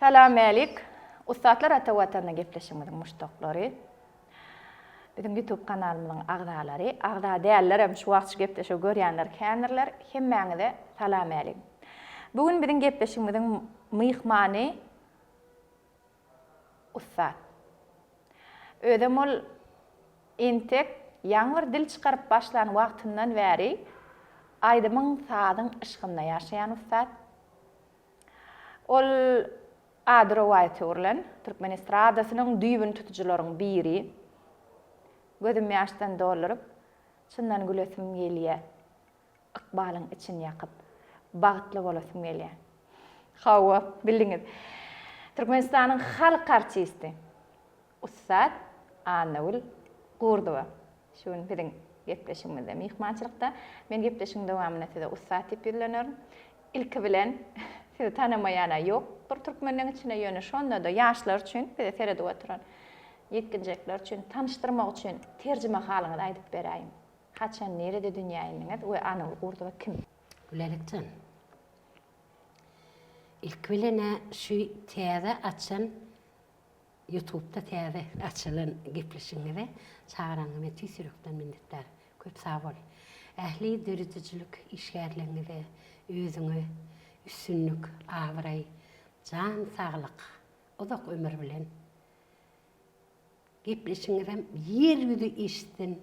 Salam alik. Ustaatlar atawatanna gepleşimizin muştaqlary. Bizim YouTube kanalımyzyň agdalary, agda däller hem şu wagt gepleşe görýänler, känirler, hemmäňize salam alik. Bugün bizim gepleşimizin myhmany ustaat. Ödem ol entek ýaňyr dil çykaryp başlan wagtyndan bäri aýdymyň sadyň ışgynda ýaşaýan ustaat. Ol Adrowaýty urlan, Türkmen estradasynyň düýbün tutujularyň biri. Gözüm ýaşdan dolaryp, çyndan gülesim gelýär. Ykbalyň içini ýakyp, bagtly bolasym gelýär. Hawa, bildiňiz. Türkmenistanyň halk artisti. Ustaat Anawil Gurdowa. Şuň biziň gepleşigimizde, mihmançylykda men gepleşigiň dowamyna size ustaat diýip bilenerim. İlki bilen sizi tanamaýana ýok. Bir türkmenliň içine ýöne şonda da ýaşlar üçin, bize serede oturan ýetginjekler üçin tanışdyrmak üçin terjime halyňyzy aýdyp beräýin. Haçan nerede dünýäniňiz we Anawil Gurdowa kim? Gülelikden. İlk bilene şu täze açan YouTube'da täze açylan gepleşiňize çağıraňymy tüýsürekden minnetler. Köp sag bol. Ähli döretijlik işgärliňize özüňi üstünlük, awray, jan saglyk, uzak ömür bilen gepleşiňize yer ýüzi işden,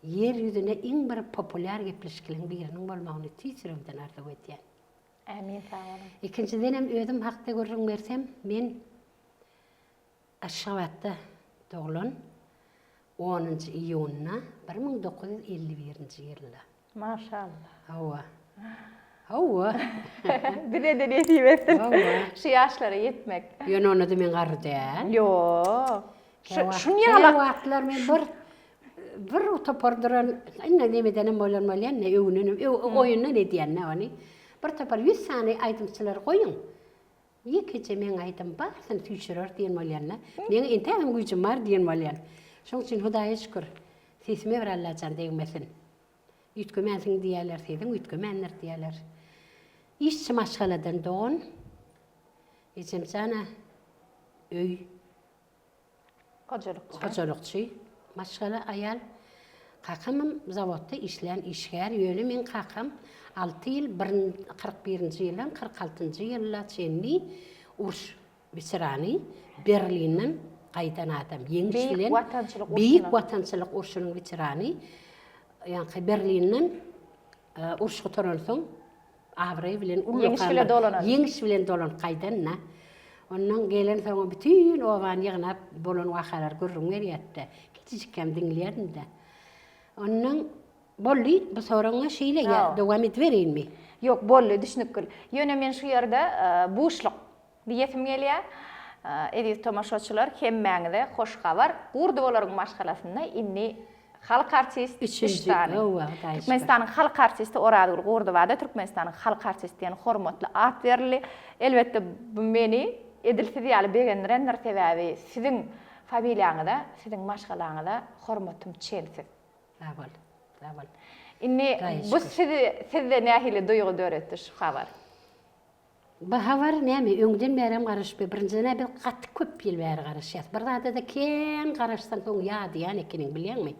yer ýüzüne iň bir populär gepleşikliň biriniň bolmagyny tüýsürekden arzu etýän. Amin, sag bolun. İkinciden hem özüm hakda görürüm versem, men Aşgabatda doğulan 10 iyunna 1951 ýylda. Maşallah. Hawa. Hawa. Dilede ne diýipsin? Hawa. Şu ýaşlara ýetmek. Ýöne onu da men garry däl. Ýok. Şunu ýalak. ýalak. Wagtlar men bir utopurduran, inne nemeden bolanmalyan ne öwünüm, oýunna ne diýen ne ony. Bir tapar 100 sany aýdymçylar goýun. Ýekece men aýdym bar, sen tüýşürer diýen bolýanlar. Men entägim güýjüm bar diýen bolýan. Şoň üçin Hudaýa şükür. Sesime bir Allahan diýmesin. Üýtgemensiň diýerler, seziň üýtgemenler diýerler. İşçi maşgaladan doğun. Ejem sana öý Gojolukçy. Maşgala aýal. Kakam zavodda işleyen işgär. Ýöne men kakam 6 ýyl 41-nji ýyldan 46-njy ýylla çenli uruş veterany Berlinden gaýtan adam. Ýeňiş bilen Büyük watançylyk uruşynyň veterany. Ýani Berlinden uruş gutaran soň Awray bilen ýeňiş bilen dolan gaýdan. Ondan gelen soň bütün owan ýygnap bolan wakalar görüň berýärdi. Kiçikem diňleýärdim de. Ondan bolly bu soraňa şeýle dowam etberýänmi? Ýok, bolly düşünükül. Ýöne men şu ýerde buşluk diýesim gelýär. Ediz tomaşaçylar hemmäňize hoş habar. Gurdowalaryň maşgalasynda inni halk artist iştany. Türkmenistanyň halk artisti Oradyl Gurdowada Türkmenistanyň halk artisti ýani hormatly at berildi. Elbetde bu meni edilsiz ýaly begendirenler sebäbi siziň familiýaňyzda, siziň maşgalaňyzda hormatym çelsiz. Sağ ol. Inni bu sizde nähili duýgu döretdi şu habar? Bu habar näme? Öňden berem garaşpy. Birincide bir gaty köp ýyl bäri garaşýar. Bir zada da ken garaşsan soň ýa diýän ekeniň bilýärmi?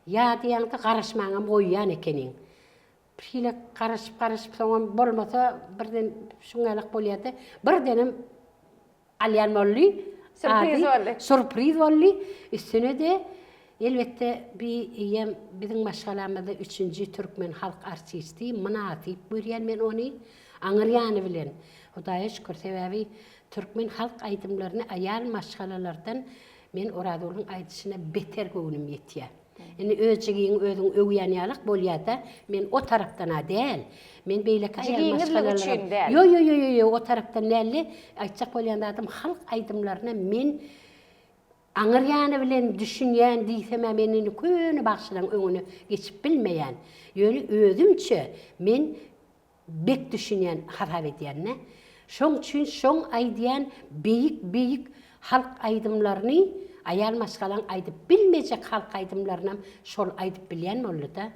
Ýa diýänki garaşmaňam goýýan ekeniň. Bir hile garaşyp soň bolmasa birden şuňalyk bolýardy. Birdenem alýan bolly, surpriz bolly. Üstüne de elbette bizim maşgalamyzda 3-nji türkmen halk artisti Münasip görýän men ony aňyrýany bilen. Hudaýa şükür sebäbi türkmen halk aýdymlaryny aýal maşgalalardan men Oradylyň aýdyşyna beter göwnüm ýetýär. Indi özügiň özüň öwýän ýalyk bolýarda men o tarapdan däl. Men beýleki aýal maşgalalara. Yo, o tarapdan näli aýtjak bolýanda adam halk aýdymlaryna men aňyrýany bilen düşünýän diýsem meni köni bagşylaryň öňüne geçip bilmeýän. Ýöne özümçe men bek düşünýän hasap edýän. Şoň üçin şoň aýdýan beýik halk aýdymlaryny aýal maşgalan aýdyp bilmejek halk aýdymlarynam şol aýdyp bilýän boldy da.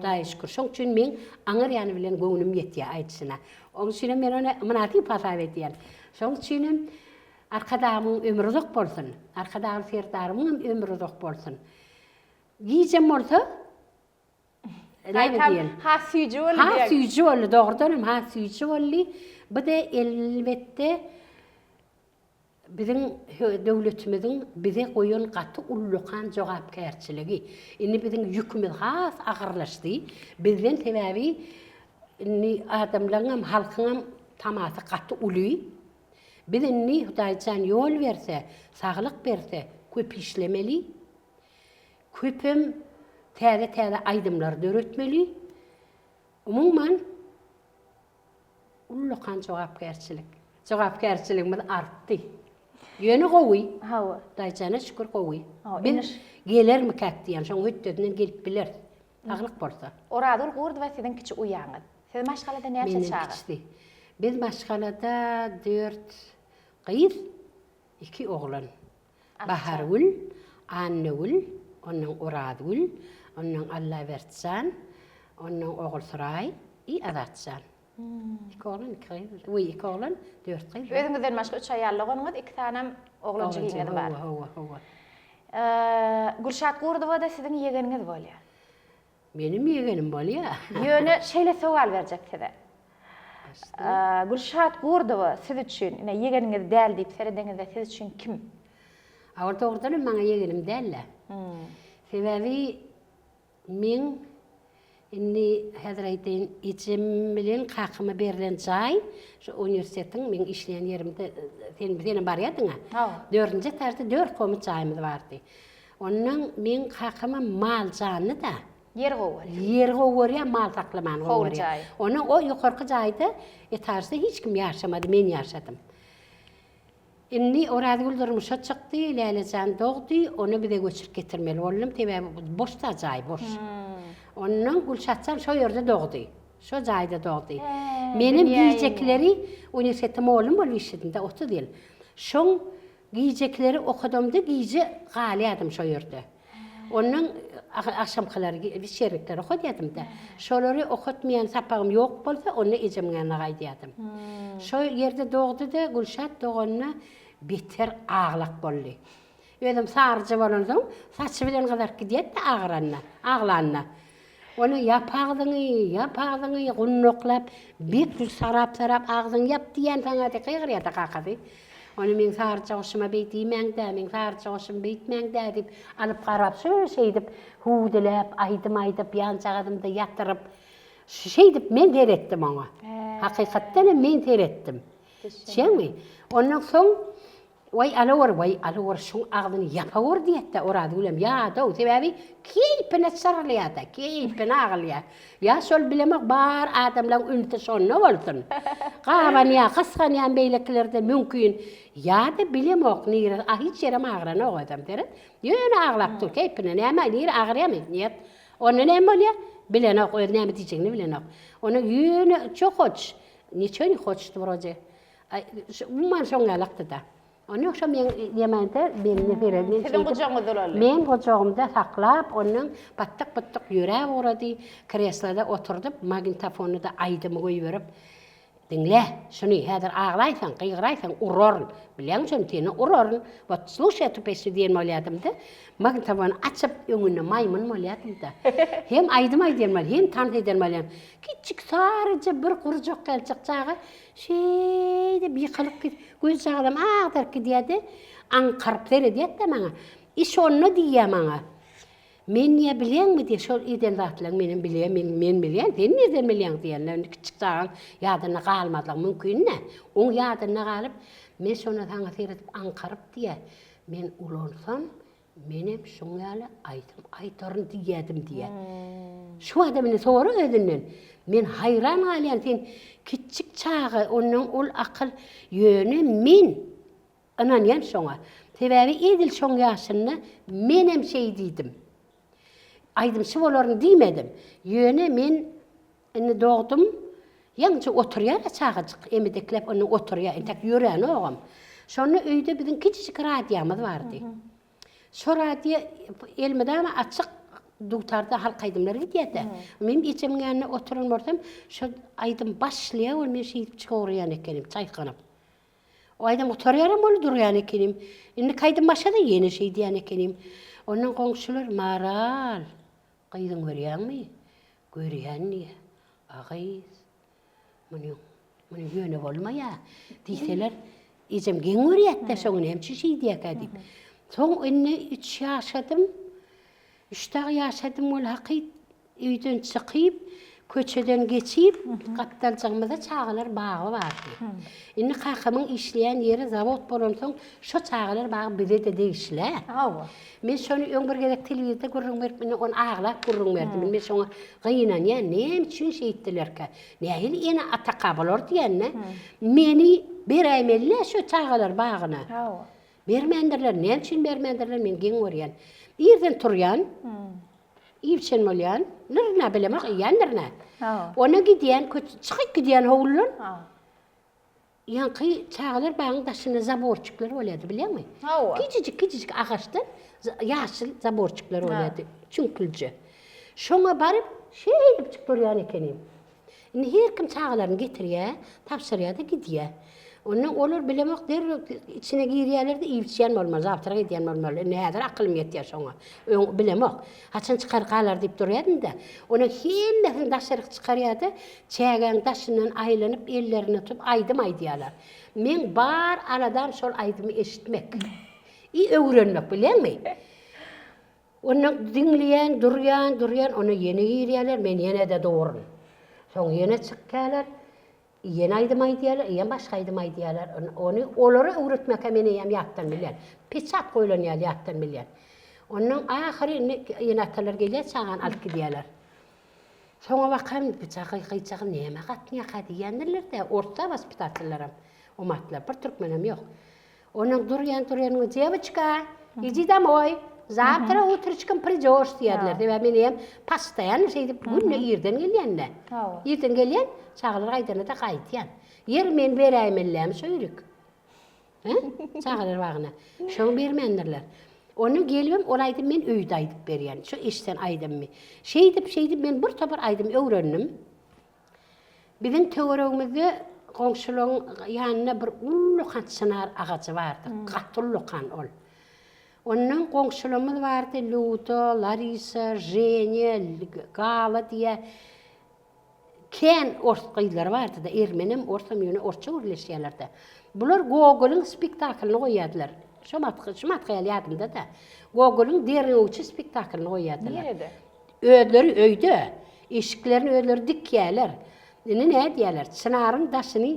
Daýy şükür. Şoň üçin men aňyrýany bilen göwnüm ýetýär aýdyşyna. Oňşine men ona Münasip hasap edýän. Şoň üçin arkadağımın ömrü uzak bolsun. Arkadağı serdarımın ömrü uzak bolsun. Giyeceğim bolsa näme diýen? Ha süýji bol. Ha süýji boldy, dogrudan ha süýji boldy. Bu da elbette bizim döwletimiziň bize goýan gaty ullukan jogapkärçiligi. Indi bizim ýükümüz has agyrlaşdy. Bizden sebäbi inni adamlaryň halkyň tamasy gaty uly. Biz inni Hudaýjan ýol berse, saglyk berse, köp işlemeli. Köpüm täze aýdymlar döretmeli. Umumyň ullukan jogapkärçilik. Jogapkärçiligimiz artdy. Ýöne gowy. Hawa. Daýjana şükür gowy. Ha, Ben iniş. gelermi käkdiýän, şoň ötdedinden gelip biler. Saglyk bolsa. Oradur gurdu we sizin kiçi uýaňyz. Siz maşgalada näçe Menen çagy? kiçdi. Biz maşgalada 4 gyýyz, 2 oglan. Bahargül, Annegül, onuň Oradgül, onuň Allavertjan, onuň ogul Suray, Azatjan. 2 oglan, 2 gyýyz. Oý 2 oglan, 4 gyýyz. Özüňizden başga 3 aýallygynňyz, 2 tanem oglanjy giňiz bar. Hawa. Gülşat Gurdowa da sizin ýegeniniz bolýar. Benim yegenim bolýa. Ýöne şeýle sowal berjek size. Gülşat Gurdowa siz üçin, ine ýegeniniz däl diýip seredeňizde siz üçin kim? Orada ordan maňa yegenim däl. Sebäbi men inni häzir aýtyn içim bilen hakymy berilen jaý, şu uniwersitetiň men işleýän ýerimde sen bar ýadyňa. 4-nji etajda 4 komut jaýymyz bardy. Onuň men hakymy mal jany da Yer gowy. yer gowy mal saklamany gowy. jaý. Onuň o ýokarky jaýda etajda hiç kim ýaşamady, men ýaşadym. Inni Oradgül durmuşa çykdy, Lälejan dogdy, onu bize göçürüp getirmeli boldum. Tebe boşta jaý, boş. Onuň Gülşatjan şo ýerde dogdy. Şo jaýda dogdy. Menim giýjekleri uniwersitetime oğlum bolup işledimde, otu diýil. Şoň giýjekleri okudumda giýje galy şo ýerde. Onuň akşamkylary bir şerikleri okudýadym da. Şolary okutmayan sapagym ýok bolsa, onu ejemgäne gaýdýadym. Şo ýerde dogdy da Gülşat doganyna beter aglak boldy. Özüm sarjy bolansoň, saçy bilen gadar gidýät de aglanna. Onu yapagdyňy, gunnoklap, bir sarap agzyň ýap diýen taňa gyýrýa da kakady. Onu men sarjy hoşuma beýtmeňde, men sarjy hoşum beýtmeňde diýip alyp garap şeýdip, hudelap, aýdym ýançagadymda ýatyryp, şeýdip men teretdim ona. Hakykatdan men teretdim. Şeňmi? Ondan soň Vay alawar şoň agdyny ýapawar diýetde orady ulem ýa da sebäbi keypine sarlýada, keypine aglýa. Ya şol bilemek bar adamlar ünte şonda bolsun. Gaban ýa, gysgan ýa beýlekilerde mümkin. Ya da bilemek nire hiç ýere magrana o adam deret. Ýöne aglap dur keypine näme nire agrýamy niýet. Onu näme bolýar? Bilenek o näme diýjekni bilenek. Onu ýöne çok hoç. Niçin hoçdy proje? Umman şoň galakdy da. Onu okşam men ýemende belini berelmen. Sizin gojaňyz bolarly. Men gojagymda saklap, onuň pattyk ýürä borady, kreslada oturdup, magnitofonu da aýdymy goýup, dinle, şunu häzir aglaýsan, gyýraýsan, uraryn. Bilen şonu teni uraryn. Wat sluşaty peşi diýen bolýadym da, magnitofonu açyp öňüne maýmyn bolýadym da. Hem aýdym hem tan eden bolýan. Kiçik sarıca bir kurjak gelçik çağı, şeýde bir kalıp git, göz çağdam ağdar gidiýärdi, anqaryp berýärdi maňa. Iş onu diýär maňa. Men niýe bilenmi diýär, şol eden zatlaryň menen bilýän, men bilýän, sen nerden bilýän diýenler, kiçik çağın ýadyna galmadlyk mümkin ne? Oň ýadyna galyp, men şonu taňa seretip anqaryp diýär. Men ulonsam, menem şoňaly aýtaryn diýädim diýär. Şu adamyny soňra ödünden men hayran galýan sen kiçik çağı onuň ol akyl ýöne men ananýan şoňa. Sebäbi edil şoň ýaşyny menem şeý diýdim. Aýdym şu bolaryn diýmedim. Ýöne men indi dogdum. Ýaňça oturýar çağıjyk emedeklep onu oturýar entek ýören ogam. Şonu öýde biziň kiçik radiýamyz bardy. Şu radiýa elmedäme açyk duktarda halk aydımları gidiyordu. Men içimgenne oturun borsam, şu aydym başlaya ol men şeýip çykauryan ekenim, çaykanıp. O aydın oturuyorum onu duruyan ekenim. Şimdi kaydım başa da yeni şey diyen ekenim. Onun komşular maral. Kaydın görüyen mi? Görüyen niye? Ağayız. Bunu yönü olma ya. Deyseler, izim gen görüyette son hemçi şey diye kadim. Son önüne 3 yaşadım. 3 dağ yaşadım ol haqid. Üyden çıkıp, köçeden geçip, kaptalcağımda çağılar bağı vardı. Şimdi kakımın işleyen yeri zavod bolonsoň şu çağılar bağı bize de değişle. Men şonu öňür gerek televizde görüň berip, men onu ağlap görüň berdim. Men şoňa gynan ya nem üçin şey etdilerkä. Nähil ene ataka bolar diýenne. Meni berämelle şu çağılar bağına. Bermendirler, nem üçin bermendirler men gen görýän. Ýerden turýan. İvçen molyan, nırna bilemek, iyan nırna. Ona gidiyen, çıkıp gidiyen oğulun. Yankı çağılır bağın taşını zaborçuklar oladı biliyor musun? Küçücük ağaçtan yaşıl zaborçuklar oladı. Çünkülcü. Şona barıp şey edip çıkıyor yani ekenim. Her kim çağılarını getiriyor, tapsırıyor da gidiyor. Onun olur bilemek der, içine giriyorlar da ivçiyen olmaz, aptıra gidiyen olmaz. Nedir akılım yetiyor şona. Bilemek. Haçan çıkar kalar deyip duruyordun da. Onun hemmesin taşırık çıkarıyordu. Çağın taşından aylanıp ellerini tutup aydım aydiyorlar. Men bar aradan sol aydımı eşitmek. İyi öğrenmek biliyor musun? Onu dinleyen, duruyan, onu yeni giriyorlar, men yine de doğurun. Sonra yine çıkıyorlar. Yeni aydım aydiyalar, yen başka aydım aydiyalar. Onu oları öğretmek hemen yem yattan bilyen. Piçat koyulan yattan bilyen. Onun ahırı yeni atalar geliyor, çağın alıp gidiyorlar. Sonra bakalım, bıçağı neyeme katmaya kadiyendirler de, orta bas pitatırlarım. O matlar, bir Türkmenim yok. Onun duruyan, девочка, иди домой. Завтра утречком придешь diyorlar. Ve benim pastayan şeydi günle yerden geliyenle. Yerden geliyen çağılır aydana da kayıtyan. Yer men bereymellerim söyrük. Çağılır bağına. Şonu bermendirler. Onu gelmem olaydım men öyde aydıp beriyen. Şu işten aydım mı? Şeydi men bir topar aydım öğrendim. Bizim teoremizde komşuluğun yanına bir ullukan çınar ağacı vardı. Katullukan ol. Onun komşularımız vardı, Luto, Larisa, Jenye, Gala diye. Ken ortaklar vardı da Ermenim, ortam yönü orta urleşiyorlardı. Bunlar Gogol'un spektaklını koyadılar. Şu matkayal yadımda da. Gogol'un derin uçu spektaklını koyadılar. Nerede? Ödleri öyde. Eşiklerini ödleri dikkiyorlar. Ne diyorlar? Çınarın taşını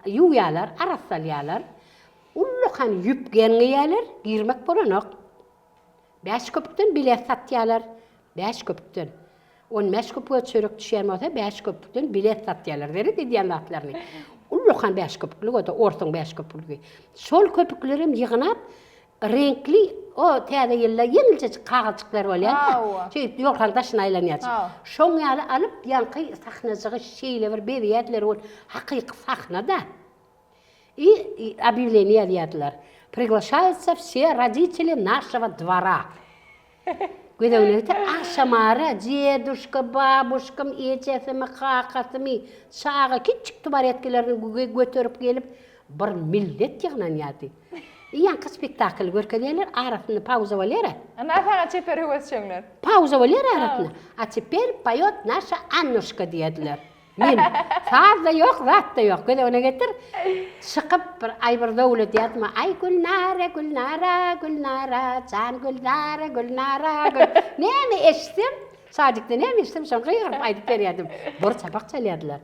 yuyalar, arasalyalar. Ullukan yüpgen giyalar, girmek bulunak. 5 köpükten bilet satyalar. 5 köpükten. 15 köpüğe çörük düşen olsa 5 köpükten bilet satyalar. Veri dediyen atlarını. Ullukan 5 köpüklük, o da ortun 5 köpüklük. Sol köpüklerim yığınap, renkli, o teyade yıllar yengilce kağılcıklar oluyor. Yolkan taşın aylanıyacak. Şon yalı alıp, yankı sahnacığı şeyler, beriyetler ol, hakiki sahna da. И объявление делали. Приглашаются все родители нашего двора. Когда у них Ашамара, дедушка, бабушкам, etesimi, kakasimi, çağa küçük tuvaletkilerini götürüp gelip bir millet yığınan yadı. Yankı spektakl görkediler, arasında pauza valeri. Ana теперь угощёнlar. Pauza valeri arasında. A теперь поет наша Аннушка dediler. Men saz da yok, zat da yok. Köde ona getir. Çıkıp bir aybır dövlet yatma. Ay Gülnara, can Gülnara. Nemi eştim? Sadıkta nemi eştim? Son kıyırıp aydıp veriyadım. Bor çapak çalyadılar.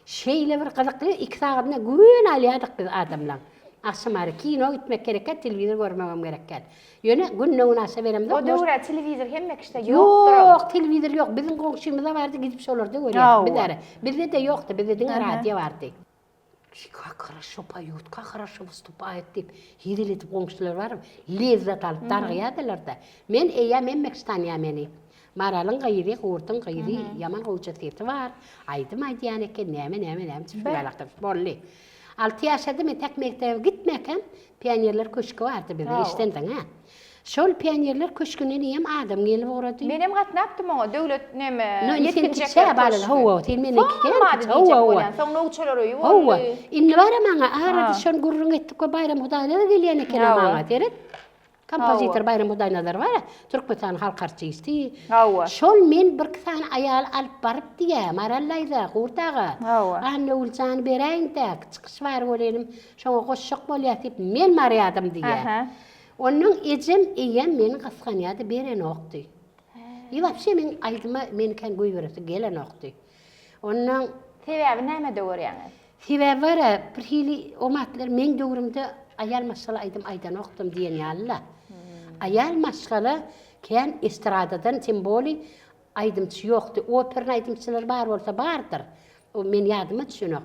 Şeyle bir kılıklı, 2 saatine gün alyadık biz adamla. Akşamarı kino gitmek gereken, televizyon görmemem gereken. Yöne günle unasa veremde. O dövrə televizor hemmek işte yoktur. yoktur. Televizor yok. Bizim komşumuzda vardı, gidip şolarda görüyorduk. Bizde de yoktu, bizde de radyo vardı. Как хорошо поют, как хорошо выступает deyip, hidiletip komşular var mı? Lezzet alıp dargıyadılar da. Men emmek istanıya meni. Maralın gayri, kurtun gayri, yaman hocatyeti var. Aydım aydiyan eken, neme, tüfüralakta, bolli. 6 yaşadım, tek mektebe gitmeken, piyonerler köşkü vardı bizde, iştendin ha. Şol pionerler köşkünden iyem adam gelip uğradı. Benim gatnaptım o döwlet neme No, yetkinjekler sen bağlı, hova, til men iki Olmadı diyecek olan. Son uçular oyu. Hova. İmli var ama arada şon gurrun ettik o bayram hudayla da geliyen eken Hova. amağa deret. Kompozitör bayram hudaynalar var ya, Türkmetan halk artisti. Hova. Şol men bir tane ayal alıp barıp diye, marallayda, kurtağa. Hova. Anne ulcan bereyim de, çıkış var olayım, şona koşuk bolyatip, men marayadım diye. Aha. Onun ecem iyem meni qasqanyadı beren oqdi. Yevapşe men aydıma men kan goýberdi gelen oqdi. Onun Sebebi näme döwürýäňiz? sebäbi var bir hili o matlar men döwrümde ayal maşala aydım aydan oqdum diyen ýalla. Ayal maşala kan estradadan semboli aydımçı ýokdy. Opera aydımçylar bar bolsa bardyr. O men ýadyma düşünok.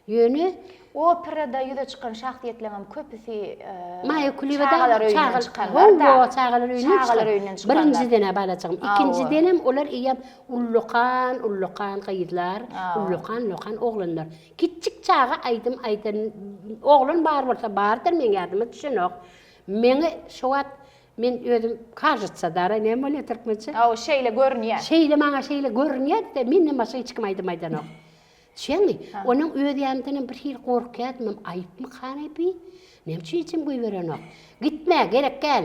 Ýöne Operada ýüze çykan şahsiýetlerim köpüsi Maya çağalar kulübede öýünden çykanlar da. çağalar Çağalar öýünden çykanlar. Birinci dene balacağım. İkinci Awa. denem olar iyem ulluqan gaýdylar, ulluqan oğlanlar. Kiçik çağa aydan oğlan bar bolsa bardyr men ýadyma düşenok. Meni şowat men özüm kajytsa dara näme bole türkmençe? O şeýle görünýär. Şeýle maňa şeýle görünýär de men näme şeý çykmaýdy maýdanok. Şeňi, onun öýdýändiň bir hil gorkýatmam aýypmy hanapi? Nämçe içim goýberenok. Gitme, gerek gel.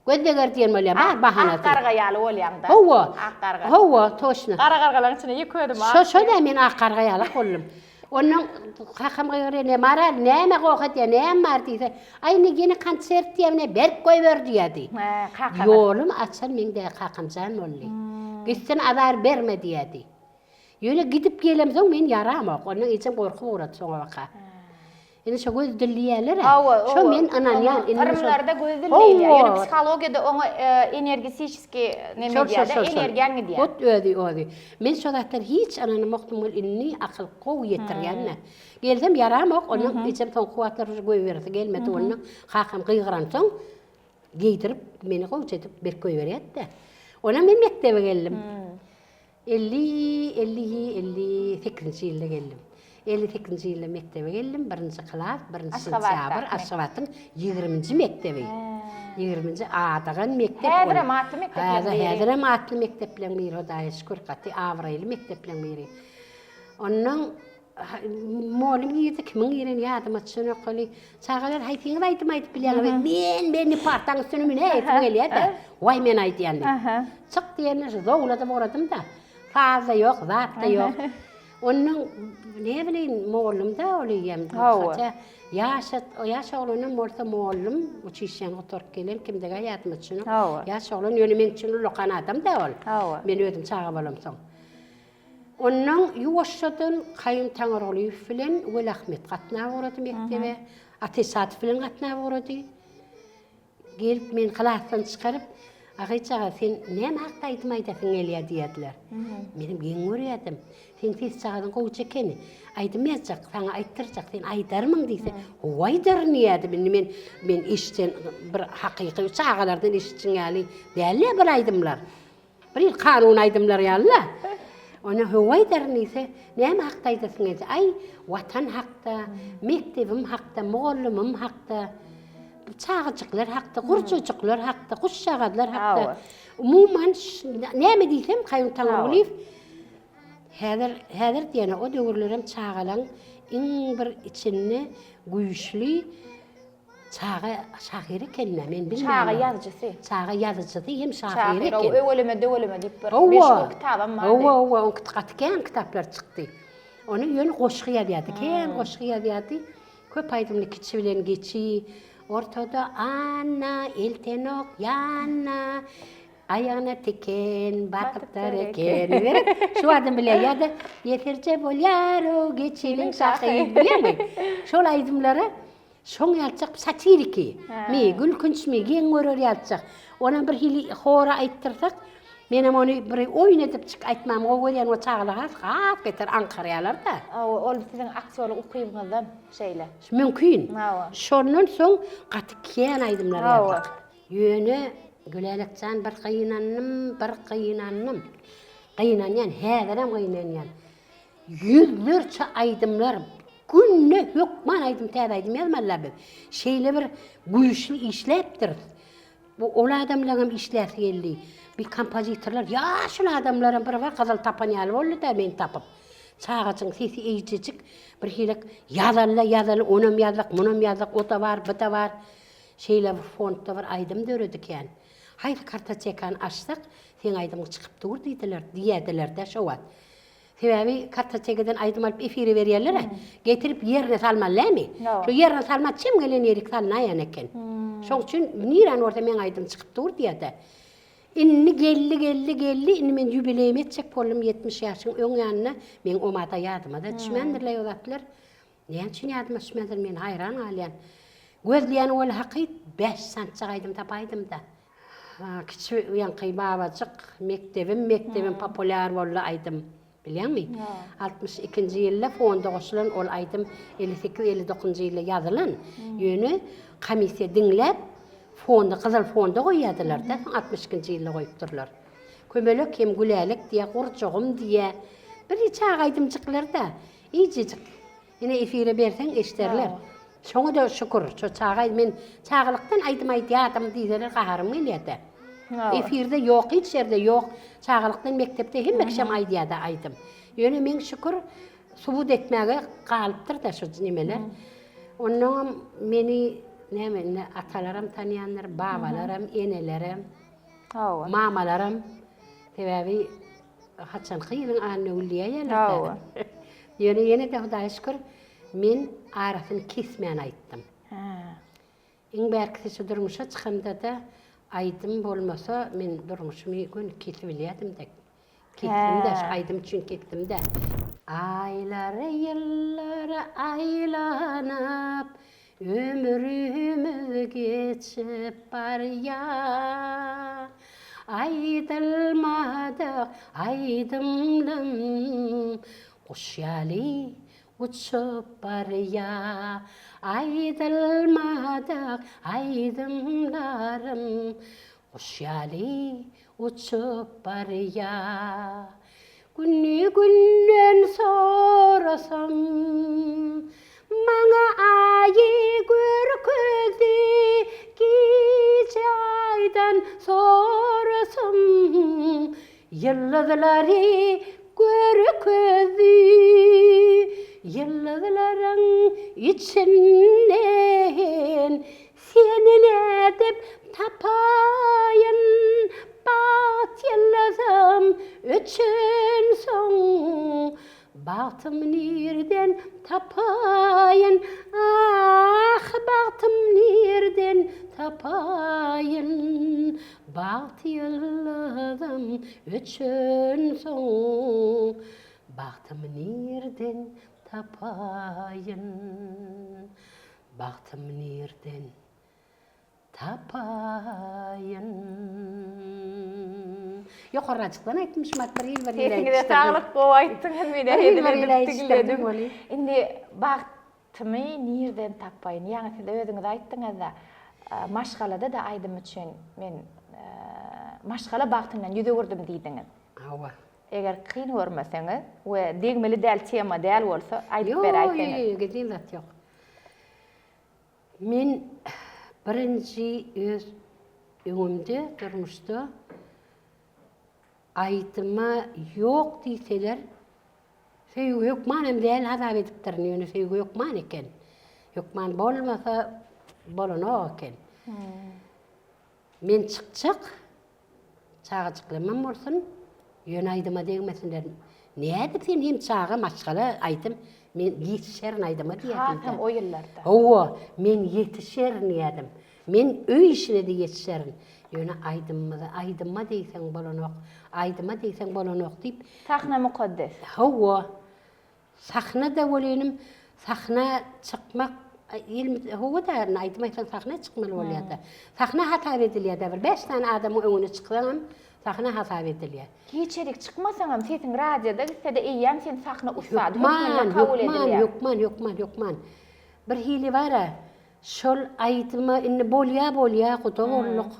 Gözde gördiýän bolýar, bar bahanaty. Akkarga ýaly bolýan da. Howa. Akkarga. Howa, toşna. Qara qargaların içine ýeködüm ha. Şo da men akkarga ýaly boldum. Onun hakam görene maral näme goýat ýa näme bar diýse, aýny gene konsert diýene berk goýber diýdi. Kakana. Ýolum açan men de kakamjan boldy. Gitsen azar berme diýdi. Ýöne gidip gelemsoň men yaramok. Onun için gorky uğrat soňa baka. Ene şo göz dilliýärler. Şo men ananýan Irmlarda gözdelleýär. Ýöne psihologiýada oňa energetiski neme diýär, energiýan diýär. Ot ödi. Men şo zatlar hiç anany moktumul inni akyl gowy ýetirýänne. Gelsem yaramok, onun için soň kuwatlar goýberdi, gelmedi onu. Hakam gyýgıransoň giydirip meni gowçetyp berk goýberýärdi. Ona men mektebe geldim. 58-nji ýylda geldim. 58-nji ýylda mektebe geldim. 1-nji klas, 1-nji sentyabr, Aşgabatyň 20-nji mektebi. 20-nji adagan mektep. Häzir matly mektep. Häzir matly mektep bilen bir Hudaýa şükür gaty awraýly mektep bilen biri. Onun molim ýydy kimin ýerine ýadyma düşenok goly. Çağalar haýtyňy aýtmaýdyp bilýär. Men partaň üstüne mine aýtyp gelýär-de. Way men aýdýandy. Çyk diýende zowlada boradym da. Faza yok, zat da yok. Onun ne bileyim moğlum da oluyum. Hatta yaş oğlanın orta moğlum uçuşan oturup gelen kimde hayatım için. Yaş oğlan yönümen için lokan adam da ol. Ben ödüm çağa balamsam. Onun yuvaşadın kayın tanır oluyor filan Vel Ahmet katna uğradı mektebe. Atesat filan katna uğradı. Gelip men klasdan çıkarıp Ağayçağa sen näme hakda aýtmaýdasyň elýär diýdiler. Menim geň görýärdim. Sen tez çağdan gowçy ekeni. Aýdym ýazjak, saňa aýtdyrjak, sen aýdarmyň diýse, "Oýdyr niýädi men işten bir hakyky çağalardan işçiň ýaly däl bir aýdymlar. Bir ýyl kanun aýdymlar ýaly. Ona hoýdyr niýse, näme hakda aýdasyň elýär? Ay, watan hakda, mektebim hakda, moğlumym hakda. Çağıcıklar hakda, gurçucuklar hakda, kuşçağadlar hakda. Umuman näme diýsem kaýyn taňrylyp häzir diýene o döwürlerem çağalan iň bir içinde güýçli çağa şahyr ekenine men bilmem. Çağa ýazjysy. Çağa ýazjysy hem şahyr eken. Öweleme diýip bir 5 kitabam bar. O kitaplar çykdy. Onu ýöne goşgy ýadyady. Ken goşgy ýadyady. Köp aýdymly kiçi bilen geçi. Ortada Anna, eltenok, yana, ayağına teken, bakıptar eken. Şu adım bile ya da yeterce bolyar o geçilin şahıyı bilir mi? Şol aydımları şoň ýalçak satiriki. Mi, gülkünç mi, gen görür ýalçak. Ona bir hili hora aýtdyrsak, menem onu bir oýnadyp çyk aýtmam, o görýän o çağlaga gap getir Ankara'yalar da. Ol siziň aktyorlyk ukybyňyzdan şeýle. Mümkin. Şondan soň gaty kiýen aýdymlar ýapak. Ýöne Gülenekçan bir kıyınanım. Kıyınanyan, häzirem kıyınanyan. Yüzlerçe aydımlar, günne hükman aydım, täze aydym ýazmalar. Şeýle bir güýçli işlepdir. Bu ol adamlarım işläsi geldi. Bir kompozitörler yaşlı adamların biri var, Kızıl Tapan ýaly boldy da men tapyp. Çağaçyň sesi eýjejik, bir hilek ýazaly, onam ýazlyk, munam ýazlyk, o da var, bu da var. Şeýle bir fondda bir aýdym döredik ýani. Haýdy kartotekan açsak, sen aýdym çykyp dur diýdiler, diýediler de şowat. Sebebi kartotekadan aýdym alyp efire berýärler, getirip ýerine salmalymy? Şu ýerine salmak çem gelen ýerik salnaýan eken. Şoň üçin niran orta men aýdym çykyp dur diýdi. Inni gelli, inni men jubileyim etjek boldum 70 ýaşyň öň ýanyna, men omada ýadyma da düşmendirler ýozatdylar. Näçin ýadyma düşmendir, men hayran galýan. Gözleýän ol hakyt 5 santça aýdym tapaýdym da. Kiçi ýanky babajyk mektebim populyar boldy aýdym. Bilýärmi? 62-nji ýylda fonda goşulan ol aýdym 58-59-njy ýylda ýazylan. Ýöne komissiýa diňläp fonda, Kızıl fonda goýýadylar da 62-nji ýylda goýupdyrlar. Kömelek hem gülälik diýe, gurjugum diýe bir çağa aýdymjyklar da iýjejik. Ine efire berseň eşderler. Şoňa da şükür, şu çağa men çağlykdan aýdym diýseler gaharym gelýärdi. Efirde ýok, hiç ýerde ýok. Çağlykdan mektepde hemme kişem aýdýardy aýdym. Ýöne men şükür subut etmäge galypdyr da şu nimeler. Ondan meni näme atalaram tanıyanlar, babalaram, enelerim, mamalaram, sebebi haçan kıyılın anne ulliyeyeler. Yöne yine de Hudaýa şükür, men arasyny kesmän aýtdym. Iň berkisi şu durmuşa çykymda da aýdym bolmasa men durmuşymy gün kesip bilýärdim de. Kesdim de, aýdym üçin kesdim de. Aýlary ýyllara aýlanyp ömrümüz geçip barýar. Aýdylmadyk, aýdymlym, kuş ýaly uçup barýar. Aýdylmadyk, aýdymlarym, kuş ýaly uçup barýar. Günden sorasam, maňa aýy görkezdi, gece aýdan sorasam, ýyldızlary görkezdi, ýyldızlaryň içinden seni nädip tapaýyn, bat ýyldızym üçün soň. Bahtım nereden tapaýyn, ah bahtım nereden tapaýyn, baht ýyldızym üçün soň. Bahtım nereden tapaýyn, bahtım nereden tapaýyn. Ýokarajykdan aýtmyşym bir ýyl bir ýyl. Sesini de saglyk gowy aýtdyň, men ediledim. Indi bagtymy nerden tapaýyn? Ýani siz özüňiz aýtdyňyz da, maşgalada da aýdym üçin men maşgala bagtyndan ýüze gürdim diýdiňiz. Hawa. Eger kyn görmeseňiz we degmeli däl tema däl bolsa aýdyp beräýsiňiz. Ýok, gedin zat ýok. Men birinji öz öňümde durmuşda aýdyma ýok diýseler, söýgü ýokmanam däl hazap edipdir, ýöne söýgü ýokman eken. Ýokman bolmasa bolanok eken. Men çykçyk, çağıçyklamam bolsun, ýöne aýdyma degmesinler. Nädip sen hem çağa maşgala aýdym, men ýetişerin aýdyma diýdim. Hem o ýyllarda. Owa, men ýetişerin diýdim. Men öý işine de ýetişerin. Ýöne aýdyma diýseň bolanok, aýdyma diýseň bolanok diýip. Sahna mukaddes. Hawa. Sahna da bolenim, sahna çykmak hawa da aýdyma diýseň sahna çykmaly bolýardy. Sahna hasap edilýärdi. Bir 5 tane adamyň öňüne çyksam, sahna hasap edilýär. Geçerik çıkmasaňam sesin radioda gitsede eýýän sen sahna ustady Ýokman. Bir hili bara, şol aýdyma inni bolýa gudogluk.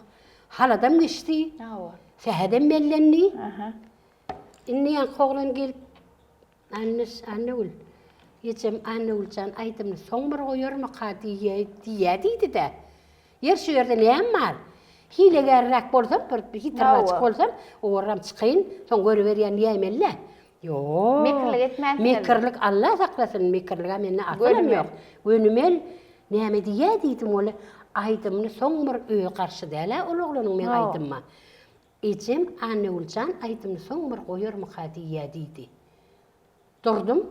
Haladam geçti. Sehedem bellenni. Inni ýan hoglan gelip anne ul. Ýeçem anne uljan aýdymny soň bir goýarmy diýdi de. Yer şu ýerde näme bar? hilegerrek bolsam, bir hitirmaçık bolsam, oğram çıkayın, son görüveriyen diyemelle. Yo. Mikirlik etmezsin. Mikirlik Allah saklasın, mikirliğe menne atılım Gönümel. yok. Gönümel, näme diye deydim ola, aydımını son bir öğü karşı dele, oğlanın men aydımma. İçim anne ulcan aydımını son bir koyur mu diye deydi. Durdum,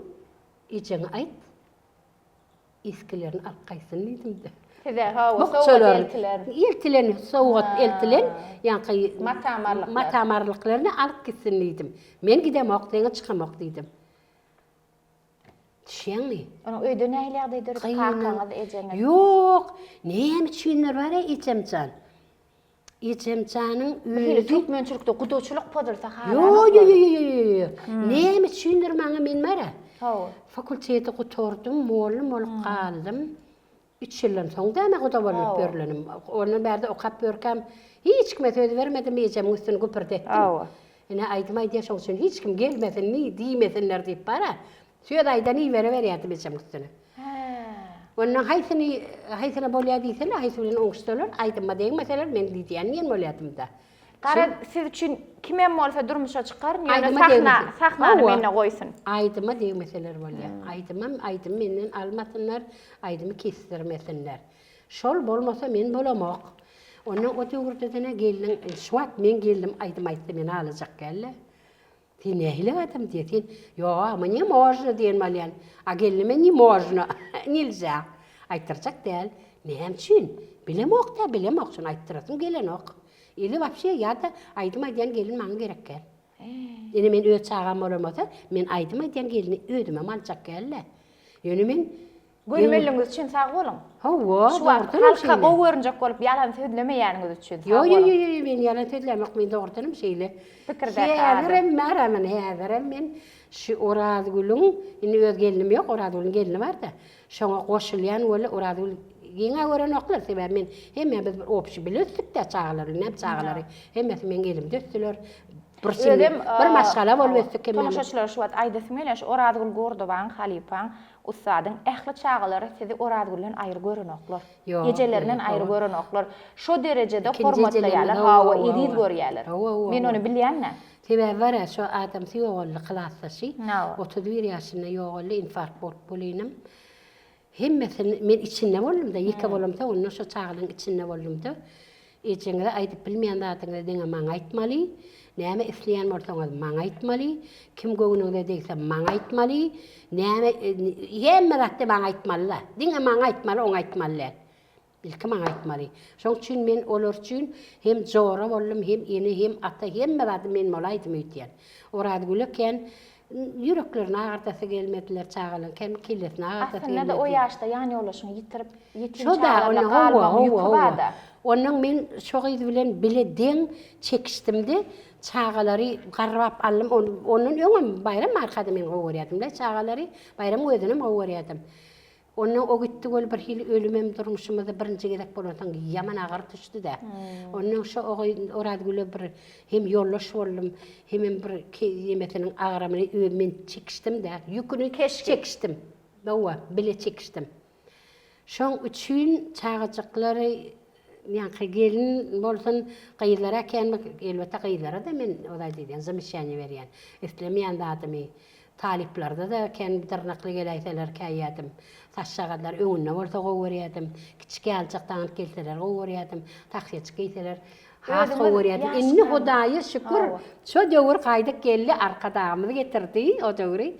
içine ayt, iskilerin alkaysın dedim de. Size hava soğuk Muhçalar, eltiler. eltilen, soğuk eltilen, yani Matamarlıklar. matamarlıklarını alıp gitsin dedim. Men gidemok, dene çıkamak dedim. Düşen mi? Onun öýde näýlerde durip kalkaňyz ejeňiz. Yok, neyem çüýünler var ya içemcan. İçemcanın Hili özü. Türkmençilikde gudoçuluk podursa hala. Yo. Neyem çüýünler maňa men mara. Hawa. Fakulteti gutordum, molum olup kaldım. 3 ýyldan soň da men guda bolup berlenim. Onu berde okap berkem, hiç kime söz vermedim, ejem üstüne güpürdetdim. Hawa. Ene aýdymay diýe şoň üçin hiç kim gelmesin, ni diýmesinler diýip bara. Söýet aýda ni berýärdim ejem üstüne. Onun haysını bolýa diýseler, haysy bilen oňuşdalar, aýdymma diýmeseler, men diýýän ýen bolýardym da. Gara siz üçün kim hem bolsa durmuşa çykar, ýöne Aydymma sahna, diýmesin. sahnany Hawa. menne goýsun. Aýdyma diýmeseler bolýar. Aýdym menden almasynlar, aýdymy kestirmesinler. Şol bolmasa men bolamok. Onun o töwürtesine geldiň, şuat men geldim, aýdym aýtdy meni alajak gelle. Ти не адам детин. Yo, мне можно diyen malyan. A gelime ni можно. Nilza. Aytıracak değil. Neyem çün? Bilemok da bilemok şun ayttırasın gelen ok. Eli vapşe ya da aydım aydiyan gelin bana gerek gel. Yani men öğüt çağam olamasa, men aydım aydiyan gelini ödüme malcak gelle. Yani men Gönümelliňiz üçin sag bolun. Hawa, Şu halka gowurunjak bolup ýalan söýlemeýäniňiz üçin. Yo, men yalan söýlemek men dogrydanım şeýle. Pikirde Häzirem maraman, häzirem men şu Orazgul'un, indi öz gelinim ýok, Orazgul'un gelini var da. Şoňa goşulýan wala Orazgul ýeňe gören oklar sebäp men hemme biz bir opşy biletsik de çağlary, näp çağlary. Hemmesi men gelim döstüler. Bir maşgala bolup ötdük hemme. Konuşaçylar şu wagt aýdasymyla şu Orazgul Gordoban, Halipaň, ustadyň ähli çağlary sizi Orazguldan aýry görenoklar. Gecelerinen aýry görenoklar. Şo derejede hormatlaýarlar, hawa edil görýärler. Men onu bilýänne. Sebäp var şu adam ýoğully klassdaşy. 31 ýaşynda ýoğully infarkt bolup bolynym. Hemmesini men içinde boldum da, ýeke boldum da, onun şu çağlyň içinde boldum da. Eçeňde aýdyp bilmeýän zatyňy diňe maňa aýtmaly. Näme isleýän bolsaňyz maňa aýtmaly. Kim göwnüňde diýse maňa aýtmaly. Näme hemme zatda maňa aýtmaly. Diňe maňa aýtmaly, oňa aýtmaly. Ilki maňa aýtmaly. Şoň üçin men olar üçin hem jora boldum, hem eni, hem ata, hemme zat men molaýdym öýtýän. Orada güleken yüreklerine ağırtası gelmediler çağılın, kim kilesine ağırtası gelmediler. Aslında da o yaşta yani olaşını yitirip yetim Şo da, çağlarla kalmam yükü var da. Onun men şo gyzy bilen bile den çekiştimdi. Çağalary garrap aldım. Onun öňüm bayram arkada men gowerýadym da çağalary bayram özünem gowerýadym. Onun o gitti gol bir hil ölümem durmuşumda birinci gedek bolatan yaman ağır düştü de. Onun şu orada gülü bir hem yollaş boldum hem bir yemetinin ağramını men çekiştim de yükünü çekiştim. Bawa bile çekiştim. Şoň üçün çağıcıkları yani gelin bolsun kıyılara kenmek elbette kıyılara da men oday diýen zamişany berýän. İslemeýän zatymy taliplarda da kendi tırnaklı gelayseler kayyadım. Saçşağadlar öňüne bolsa gowerýadym. Kiçike alçakdan kelseler gowerýadym. Taksiýe çykýseler has gowerýadym. Inni Hudaýa şükür. Şo döwür gaýdyk geldi arkadamyzy getirdi o döwri.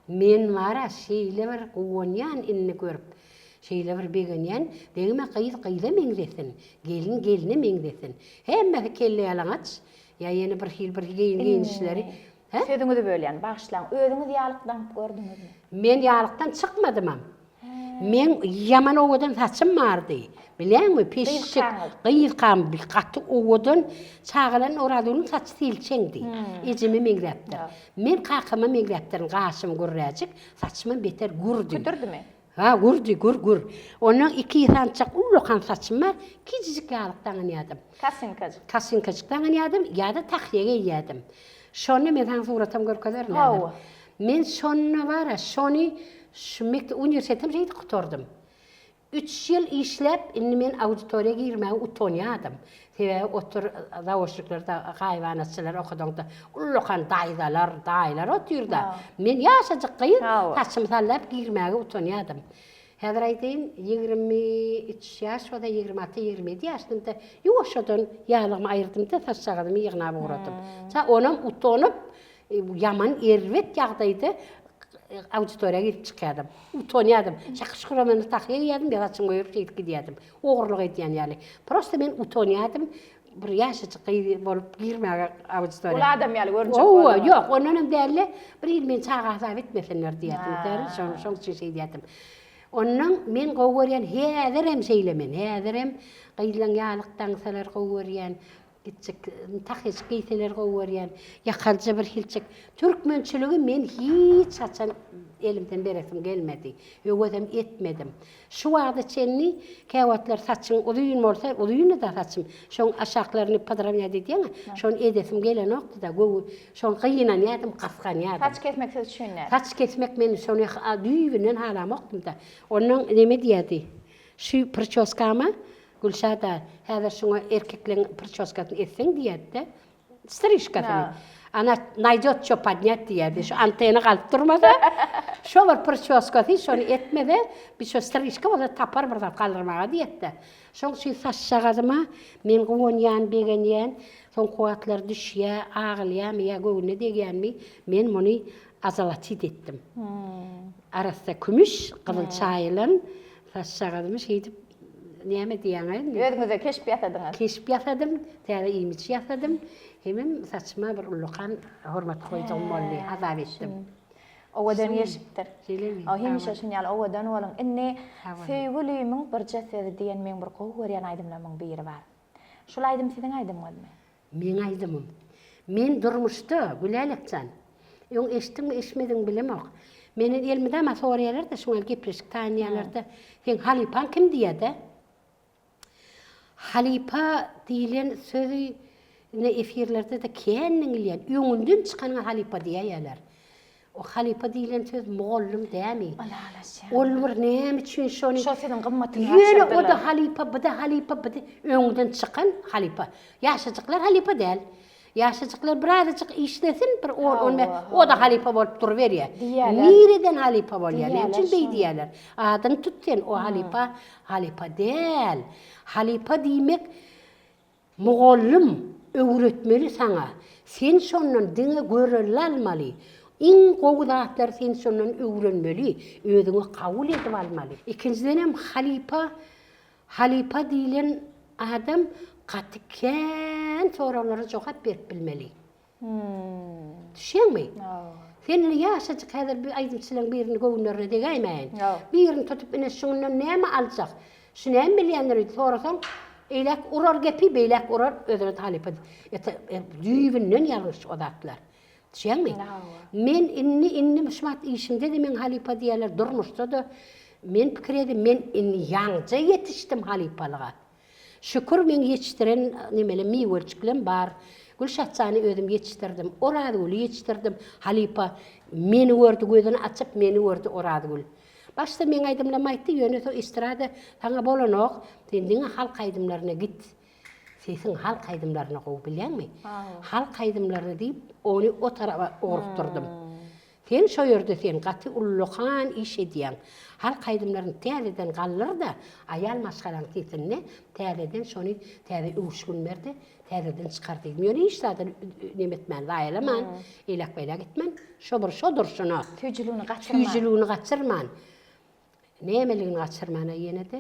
Men wara şeýle bir gownýan inni görüp. Şeýle bir begenýän, deňme gyýda meňdesin. Gelini meňdesin. Hemme kelle ýalaňaç. Ya ýene bir hil bir giyinişleri. Sözüňizi bölýän, bagşlaň. Özüňiz ýalykdan gördüňizmi? Men ýalykdan çykmadym. Men yaman owadan saçym bardy. Bilýärmi? Peşik, gyýylkam, bir gaty owadan çağılan oradyň saçy silçeňdi. Ejimi meňdäpdi. Men kakama meňdäpdirin gaşym gürräjik, saçymyň beter gurdy. Götürdümi? Ha, gur. Onun 2 sançak ullukan saçım var, kicicik ýalykdan ýadym. Kasinkacıkdan ýadym, ýa-da tahyýe ýadym. Şonu men taň suratam görkezerler. Men şonu var, şonu şu universitetim şeydi guturdum. 3 yıl işlep, inni men auditoriya girmeye utanyadım. Tebe otur davaşlıklarda hayvanatçılar okuduğunda ullukan daylar otuyor da. Men yaşacak kıyın taşım sallap girmeye utanyadım. Hazır aytayın 23 yaş o da 26-27 yaşında yoşadan yağlığımı ayırdım da taşçağıdım yığına uğradım. Onum utanıp yaman ervet yağdaydı. Auditoriya girip çıkıyordum. Utanıyordum. Şakışkıramını takıyordum, bir açın koyup gidiyordum. Oğurluk ediyen yani. Prosto ben utanıyordum. Bir yaşıcık olup girmeye auditoriya. Ula adam yani görünecek oldu. Yok, onun derle bir il men çağa sahip etmesinler diyordum. Son şey diyordum. Onun men qoğuryan hederem söylemen. Hederem qıylan yağlıktan salar qoğuryan. Gitcek tahiş giyseler qoğuryan. Yakalca bir hilcek. Türkmençiligi men hiç açan elimden beresim gelmedi. Öwedem etmedim. Şu wagda çenni käwatlar saçın uduyun bolsa uduyunu da saçım. Şoň aşaklarını padramya diýen. Şoň edesim gelen okdy da şoň qıyınan ýadım, qasgan ýadım. Saç kesmek siz düşünler. Saç kesmek meni şoň düýbünden halam okdum da. Onun neme diýdi? Şu prическама Gülşada, häzir şoňa erkeklerin prическasyny etseň diýdi. Strişkasyny. Ana найдёт что поднять diýdi. Şu antena galyp durmasa, şo bir prическasy şonu etmede, bir şo strişka bola tapar bir zat kaldırmaga diýdi. Şoň şu saçşagadyma men goňyan begenýän, şoň kuwatlar düşýär, agylýar, ýa göwne diýenmi, men muny azalaty etdim. Arasda kümüş, gyzyl çaýlan saçşagadymy şeýdip näme diýäňiz? Özüňize keşip ýasadyňyz. Keşip ýasadım, täze imij ýasadım. Hemim saçma bir ullukan hormat koydum molly azap etdim. Owadan ýeşipdir. Söylemi. Hem şaşynýal owadan bolan. Inne söýgülüýümiň bir jasady diýen men bir gowy aýdymlamyň biri bar. Şol aýdym siziň aýdymyňmy? Men aýdymym. Men durmuşda Gülalekcan. Ýoň eşitdiňmi, eşitmediň bilemok. Meni elmide ma soraýarlar da şoňa gepreşik taýýanlarda. Sen Halipan kim diýdi? Halipa diýilen sözü ne efirlerde de kendiň bilýän, öňünden çykan halipa diýýärler. O halipa diýilen söz moğollum dämi? Ol bir näme üçin şonu? Şo senin gymmatyny ýöne o da halipa, bu da halipa, bu da öňünden çykan halipa. Ýaşajyklar halipa däl. Ýaşajyklar birazajyk işlesin, bir o da halipa bolup durberýär. Nireden halipa bolýar? Ne üçin beýdiýärler? Adyny tutsen o halipa däl. Halipa diýmek moğollum öwretmeli sana. Sen şondan diňe göreli almaly. Iň gowy zatlar sen şondan öwrenmeli, özüňe kabul edip almaly. Ikinciden hem halipa diýilen adam gatyken soraglary jogap berip bilmeli. Düşenmi? Sen ýaşajyk häzir bir aýdyp sileň birini göwnlerine degäýmäň. Birini tutup ine şondan näme aljak? Şunu hem bilýänleri sorasaň eýlek urar gepi, beýlek urar özüne halipa. Düýbünden ýalgyş odatlar. Düşenmi? Men inni müşmat işimde de men halipa diýerler durmuşda da men pikir edim, men inni ýaňja ýetişdim halipalyga. Şükür men ýetişdiren nimeli miwelçiklerim bar. Gülşatçany özüm ýetişdirdim, Oradygül ýetişdirdim. Halipa meni gördü, gözüni açyp meni gördü Oradygül. Başta men aýdymlam aýtdy, ýöne so estrada taňa bolanok, sen halk aýdymlaryna git. Sesin halk aýdymlaryna gowy bilýärmi? Halk aýdymlaryna diýip, onu o tarafa orupdurdum. Sen şo ýerde sen gaty ullukan iş edýän. Halk aýdymlaryny täzeden gallar da, aýal maşgalan kesinne täzeden şonu täze öwüşgün berdi, täzeden çykardy. Ýöne iş zaten nemetmän, laýalaman, elek beýle gitmän. Şo durşuna. Tüýjülüğini gaçyrman. Nemeligini gaçyrmana ýene de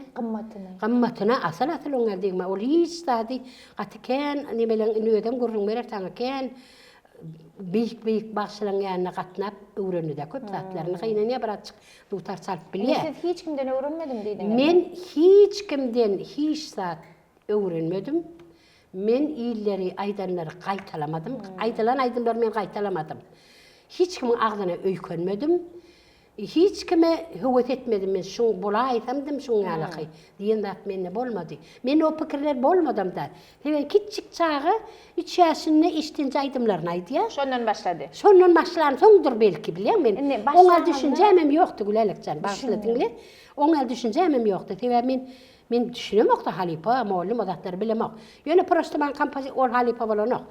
gymmatyna asal oňa diýme ol hiç zady gatyken nemelen öýden gurrun berer taňa ken beýik başlaryň ýanyna gatnap öwrenýär köp zatlaryny gynanya bir açyk dutar çalp bilýär. Siz hiç kimden öwrenmedim diýdiňiz. Men hiç kimden hiç zat öwrenmedim. Men ýylları aýdanlary gaýtalamadım. Aýdalan aýdymlar men gaýtalamadım. Hiç kimin agzyna öýkenmedim. hiç kime hüvvet etmedim men şun bola aytamdım şun alaqy diýen zat menne bolmady. Men o pikirler bolmadym da. Hebe kiçik çağı 3 ýaşynda iştinji aýdymlaryny aýdýa. Şondan başlady. Şondan başlan soňdur belki bilýän men. Indi Oňa başlanganda- düşünjämem ýokdy Gülelikcan. Başladyňlar. Oňa düşünjämem ýokdy. Hebe men düşünemok da halipa, mollum o zatları bilemok. Ýöne prosto man ol halipa bolanok.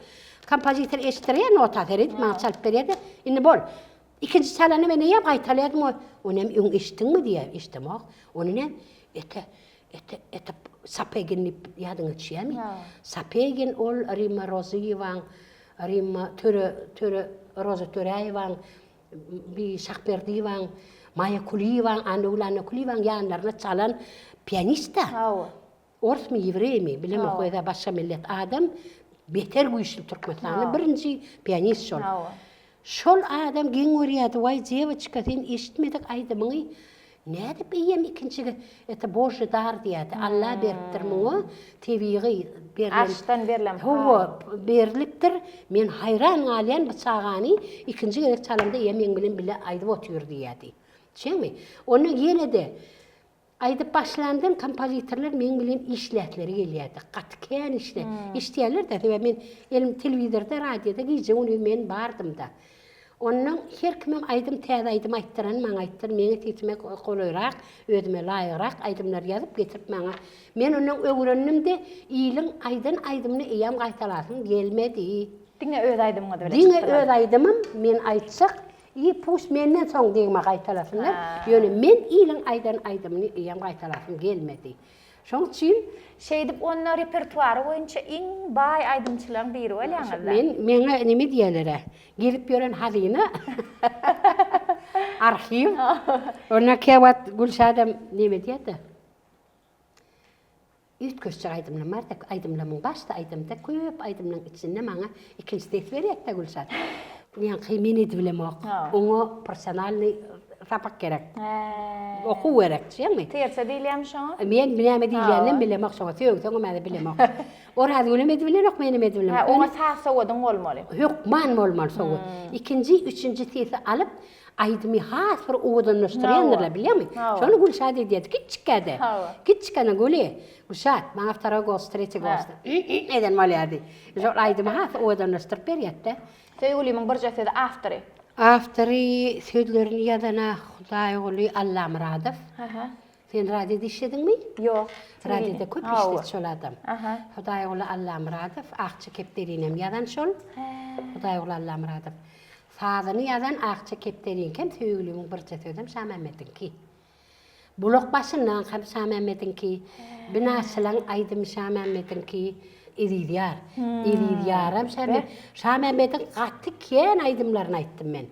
Kompozitor eşitdirýär nota terit, maňa çalyp berýärdi. Indi bol. İkinci çalany men näme gaýtalaýardym o? Onu hem öň eşitdiňmi diýär, eşitmok. Onu hem ete sapegin ýadyňa düşýärmi? Sapegin ol Rimma Roziýewaň, Rimma töre Roza Töreýewaň, bir Şahberdiýewaň, Maya Kuliýewaň, Anulana Kuliýewaň ýanlaryna çalan pianista. Ors mi ýevrey mi? Bilemok o da başga millet adam. Beter güýçli Türkmenistanyň birinji pianist şol. Şol adam giň görýärdi, "Way djewçka, sen eşitmedik aýdymyňy." Näde beýem ikinçigi? Eta Bože dar diýärdi. Allah beripdir muňa, tebigy berilen. Aşdan berilem. Howa berilipdir. Men hayran galýan bu çağany ikinji gerek çalanda ýemeň bilen bile aýdyp otur diýärdi. Şeňmi? Onu ýene de aýdyp başlandan kompozitorlar men bilen işlätleri gelýärdi. Gatken işle. İşleýärler de we men elim telewizorda, radioda gije onu men bardym da. Onun her kimem aýdym täze aýdym aýtdyran, maňa aýtdyr, meni tetmek golaýrak, özüme laýyrak aýdymlar ýazyp getirip maňa. Men onuň öwrendim de ýylyň aýdan aýdymny eýam gaýtalasyn gelmedi. Diňe öz aýdymyňa da Diňe öz aýdymym men aýtsak, pus menden soň diýme gaýtalasynlar. Ýöne men ýylyň aýdan aýdymny eýam gaýtalasyn gelmedi. Şoň üçin Şeýdip onun repertuary boýunça iň baý aýdymçylaryň biri bolýaňyz. Meňe nime diýerler? Gelip ýören hazina. Arhiv. Ona käwat Gülşadam nime diýdi? Üýtköççe aýdymlar bar da aýdymlamyň başda aýdymda köp aýdymlaryň içinde maňa ikinji tek berýär da Gülşad. Ýani kymen edip bilemok. Oňa personalny rapak gerek. Oku gerek, şeňmi? Terse diýilýär şoňa? Men näme diýýärler bilemek şoňa töýgüň mäde bilemek. Orada önem edibilerek menem edibilemek. Oňa sasowadyň bolmaly. Yok, man bolmaly soňa. Ikinji, üçinji tesi alyp aýdymy has bir owadanlaşdyrýanlar bilýärmi? Şonu Gülşad diýdi, kiçikkäde. Kiçikkäne göle. Gülşad, maňa aftara gost, treti gost. Eden malýardy. Şol aýdymy has owadanlaşdyryp berýärdi. Söýgüliň bir jefede aftary. Aftary sözlerini ýadana Hudaý oly Allah Muradov. Sen radioda işledinmi? Ýok. Radioda köp işlet şol adam. Hudaý oly Allah Muradov, Akça Kepderinem ýadan şol. Hudaý oly Allah Muradov. Sazyny ýadan Akça Kepderinkem söýgüliň bir jefedem Şamamedinki. Bulak başyndan hem Şamamedinki, Binasylaň aýdym Şamamedinki. Eridiyar. Eridiyaram Şamamedin gatty ken aýdymlaryny aýtdym men.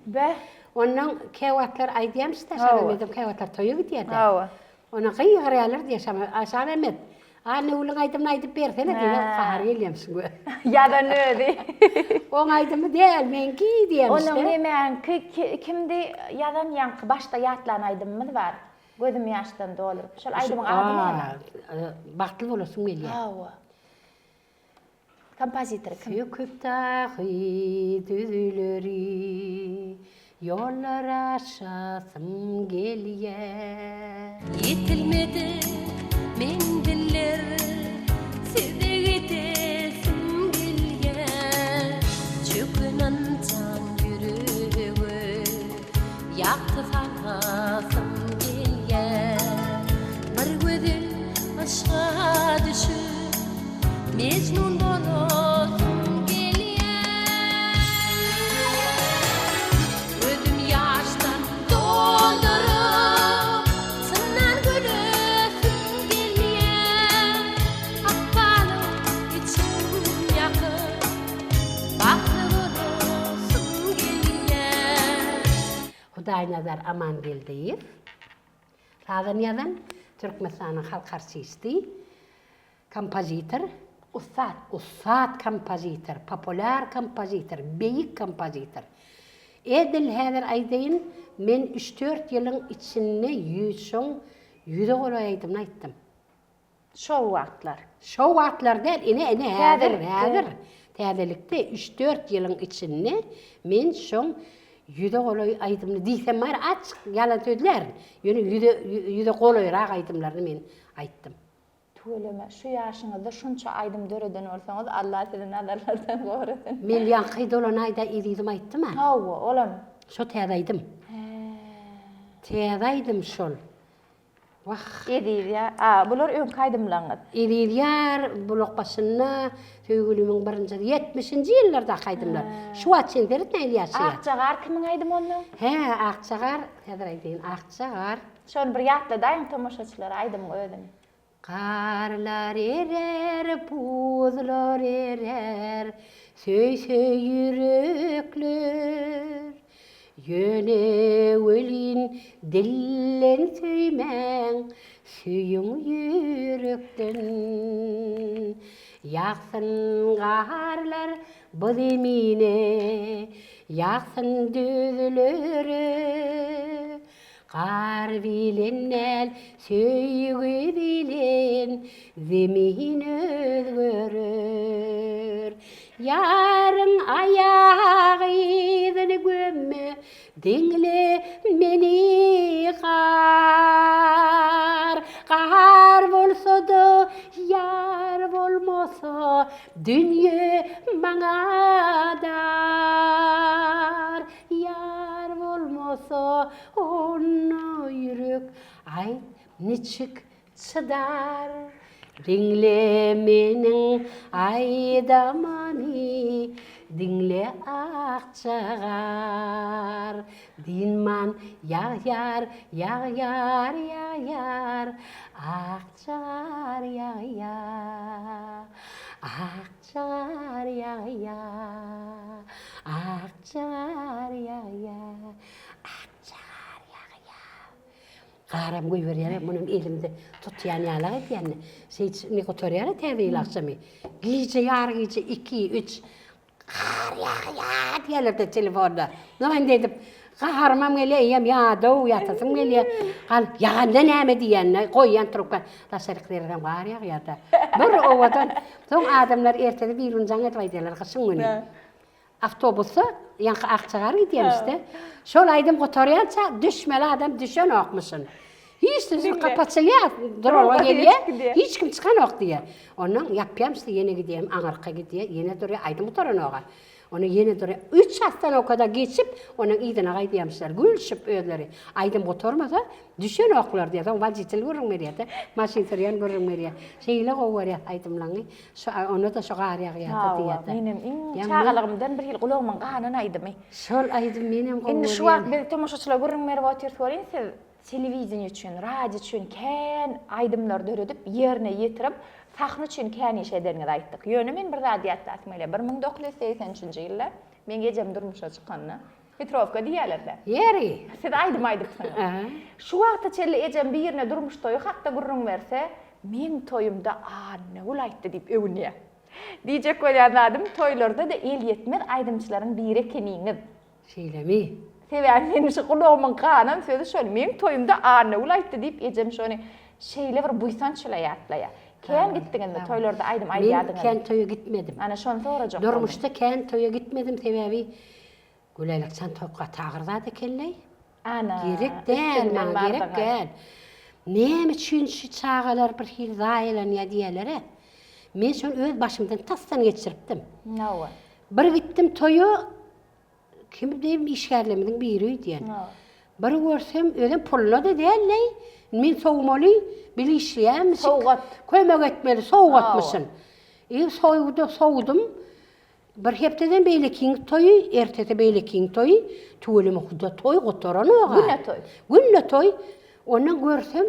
Onuň käwatlar aýdýamyşda Şamamedin käwatlar toýup diýerdi. Ona gyýgyrýarlar diýär Şamamed. Anne ulyň aýdymny aýdyp bersene diýip gahar gelýämsiň. Ýa-da nödi. Oň aýdymy diýär menki diýemşde. Onuň näme kimdi ýadan ýanky başda ýatlan aýdymmy bar. Gözüm ýaşdan dolup. Şol aýdymyň ady näme? Bakly bolasyň gelýär. Kompozitor kim? Kökdagy düzüleri yollar aşasım gelýär. Yetilmedi men diller sizde gidesim gelýär. Çökünen can yüreğe yaktı sarasım gelýär. Bir gözüm aşağı düşüp mecnun bolasım gelýär. Gözüm ýaşdan doldurup synan gülesim gelýär. Akbalyk içim ýakyp bakly bolasym gelýär. Hudaý nazar aman geldi. Sadanýadan Türkmenistanyň halk artisti, kompozitor, ustad kompozitor, popüler kompozitor, beýik kompozitor. Edil häzir aýdyn, men 3-4 ýylyň içinde ýüze gola aýdymny aýtdym. Şol wagtlar. Şol wagtlarda ene häzir. Täzelikde 3-4 ýylyň içinde men şoň yüde kolay aydımlı diysem var açık yalan söylediler. Yani yüde kolayrak aydımlarını men ayttım. Töyleme, şu yaşınızda şunça aydım döreden olsanız Allah sizi nazarlardan korusun. Men yankı dolan ayda idiydim ayttım ha. Hawa, olam. Şo täzaydım. Täzaydım şol. Vah. Edil ya. Bular ön kaydımlaňyz. İliyar bulak başına tögülümün birinci 70-nji ýyllarda kaydımlar. Şu açın derit näli ýaşaýar. Akçagar kimin aydym onu? He, Akçagar, täze aýdyn, Akçagar. Şonu bir ýatla daýym tomoşaçylar aydym ödüm. Karlar erer, puzlar erer, söy yürekler. Yöne ölin dillen söymen, söyün yürekten. Yaksın karlar bu zemine, yaksın düzlere. Kar bilen el, söýgü bilen, zemin özgörür. Yarın ayağı izini gömme, dinle meni kar. Kar bolsa da, yar bolmasa, dünya bana dar. Yar bolmasa, onu yürek, ay niçik çıdar. Dinle menin aydamani, dinle Akçagar. Dinman yağyar, yağyar, yağyar, Akçagar yağyar. Akçagar yağyar, Akçagar yağyar, Akçagar yağyar. Garam koy veriyor, bunun elimde tutyan yağlar ediyen. Ne kotoryara teviyle akşamı. Gece yar gece 2-3 kar yağ diyorlar da telefonda. Ben dedim, kaharmam geleyim ya doğu yatasım geliyor. Kal yağında neyme diyen, koyan trukkan. Tasarıklardan var ya da. Bir ovadan, son adamlar ertede bir runcan etmeydiler kışın günü. Avtobusu, yankı Akçagar gidiyen işte. Şol aydım kotoryansa düşmeli adam düşen okmuşsun. Hiç de kapatılıyor, droga geliyor, hiç kim çıkan ok diye. Ondan yapayım işte yine gideyim, Anarka gidiyor, yine duruyor, aydım otoran oğa. Onu yine duruyor, 3 haftan o kadar geçip, onun iyiden ağay diyemmişler, gülşüp öğleri. Aydım oturmasa, düşen oklar diye, on vacitil görünmeliyor da, maşin sürüyen görünmeliyor. Şeyle kovar ya aydımlanı, onu da şu ağrıya yatı diye. Benim çağalığımdan bir yıl kulağımın qahanın aydım. Şol aydım benim kovar. Indi şu wagt bir tomoşaçylar görünmeli botyr sorin siz televizyon üçin, radio üçin kän aydymlar döredip ýerine ýetirip sahna üçin kän iş ederini aýtdyk. Ýöne men bir radio atlasym ele 1983-nji ýylda men gecem durmuşa çykanyna Petrovka diýerler de. Yeri. Siz aydyp Şu wagtda çelle ejem bir ýerine durmuş toýu hatda gurrun berse men toýumda anne ul aýtdy diýip öwünýär. Diýjek bolýanladım toýlarda da el ýetmez aydymçylaryň biri ekeniňiz. Şeýlemi? Seven benim şu kulağımın kanım sözü şöyle benim toyumda anne ulayttı deyip ecem şöyle şeyle var buysan şöyle atlaya. Ken gittiğinde toylarda aydım aydıyadın. Ben ken toya gitmedim. Ana şonu soracak. Durmuşta ken toya gitmedim sebebi gülelik sen toyga tağırdadı kelley. Ana. Gerek değil man gerek değil. Neyim için şu çağalar bir hil zayılan ya diyelere. Men şunu öz başımdan tastan geçiriptim. Ne o? Bir gittim toyu kim deyim işgärlemedin biri diyen. Bir görsem öden pulla da değerley. Men soğumalı bil işleyen misin? Soğugat. Kömek etmeli soğugatmışsın. Soğudum. Bir hepteden beylekin toyu, ertede beylekin toyu, tuğulum okuda toy gotoran oğa. Günne toy. Günne toy. Ondan görsem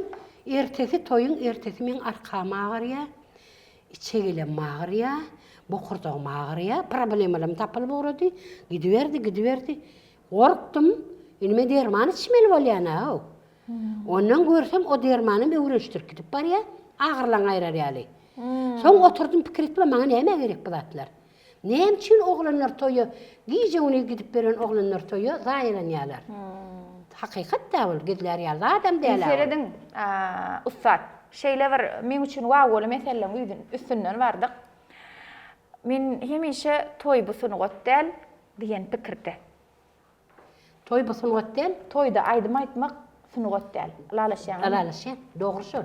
ertesi toyun ertesi men arkama ağrıya, içe gelen ağrıya. Bu kurduğum ağrıya, problemlerim tapılıp uğradı. Gidiverdi. Korktum. Önüme derman içmeli olyana. Ondan görsem o dermanı bir uğraştır gidip var ya, ağırlan ayrar yali. Son oturdum fikir etme, bana neyme gerek bu datlar. Neyim için oğlanlar toyu, giyce onu gidip veren oğlanlar toyu, zayiran yalar. Hakikat da ol, gidiler yalar, adam değil. Seredin, ustad, şeyle var, men üçün vağolu meselen üstünden vardık. Men hemişe toy busunu gotdel diyen pikirde. Toy bu sunugat değil. Toyda aydım aytmak sunugat değil. Lalaşyan. Alalaşan. Doğru şol.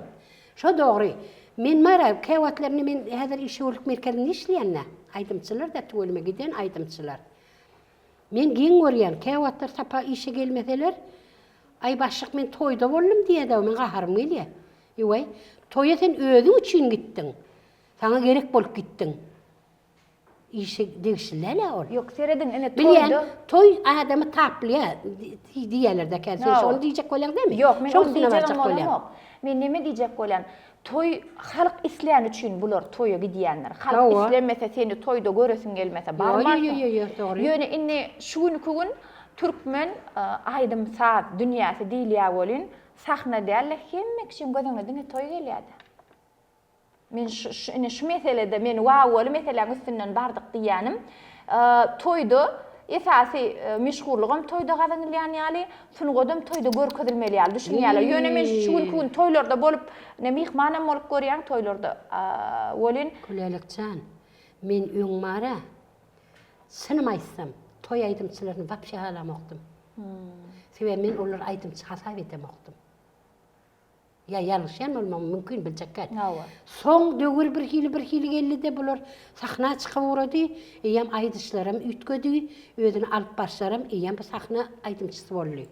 Şo doğru. Men mara kevatlarını men hazır işçilik merkezinde işleyenler. Aydımçılar da tuvalime giden aydımçılar. Men gen görýän kevatlar tapa işe gelmeseler, ay başlyk men toyda boldum diye de men gaharym gelýär. Ýöwey, toya sen özüň üçin gitdiň. Sana gerek bolup gitdiň. İşe degişlerle ol. Yok seredin ene Bilýän, toyda. toy adamı taplya diýerler-de kelsen. No. Şonu diýjek bolýan demi? Yok men Şonu onu diyeceğim diýjek bolýan. yok. Men neme diýjek bolýan? Toy halk isleyen üçün bular toya gidiyenler. Halk Hawa. islemese seni toyda göresin gelmese barmarsın. Yo, doğru. Yöne inni şuun kugun Türkmen aydım saat dünyası diýilýär bolyn. Sahna derler hemme kişim gözüňe diňe toy gelýärdi. Men şu meselede men wawol meselen üstünden bardyk diýänim. Toyda esasy meşgulligim toyda gazanylýan ýaly, sunugadym toyda görkezilmeli ýaly düşünýärler. Ýöne men şuun kugun toylarda bolup ne mihmanam bolup görýän toylarda bolyn. Kulelekcan, men öň mara sınım aýtsam, toy aýdymçylaryny wapşa alamakdym. Sebäbi men olar aýdymçy hasap etemokdym. Ya ýalşan bolmam mümkin biljekler. Hawa. Soň dögür bir hili geldi bular sahna çykyp urady, eýem aýdyşlarym ütgedi, özüni alyp başlarym, eýem bu sahna aýdymçysy boldy.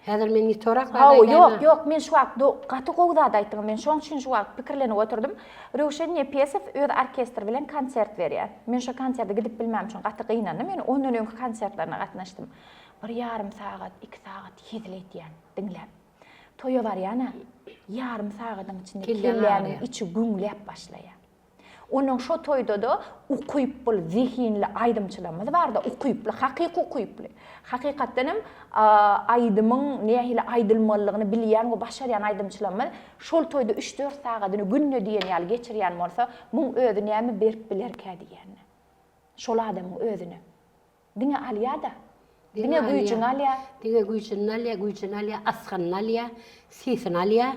Häzir men ýitorak Yok, men şu wagt gaty gowdada aýtdym. Men şoň üçin şu wagt pikirlenip oturdum. Röşen Ýepesew öz orkestr bilen konsert berýär. Men şu konserte gidip bilmem şoň gaty gynandy. Men ondan öňkü konsertlerine gatnaşdym. 1,5 saat, 2 saat ýetiletýän diňläp. Toya var ýa-na, ýarym sagatyň içinde kelläniň içi güňläp başlaýar. Onuň şo toyda da ukuyup bol zihinli aýdymçylarymyz bar da ukuyuply, hakyky ukuyuply. Hakykatdenem aýdymyň nähili aýdylmalygyny bilýän we başarýan aýdymçylarymyz şol toyda 3-4 sagatyny günne diýen ýaly geçirýän bolsa, muň özü näme berip bilerkä diýän. Şol adamyň özüni. Diňe alýa da. Diňe güýçün alýa. Diňe güýçün alýa, asgan alýa, sesin alýa.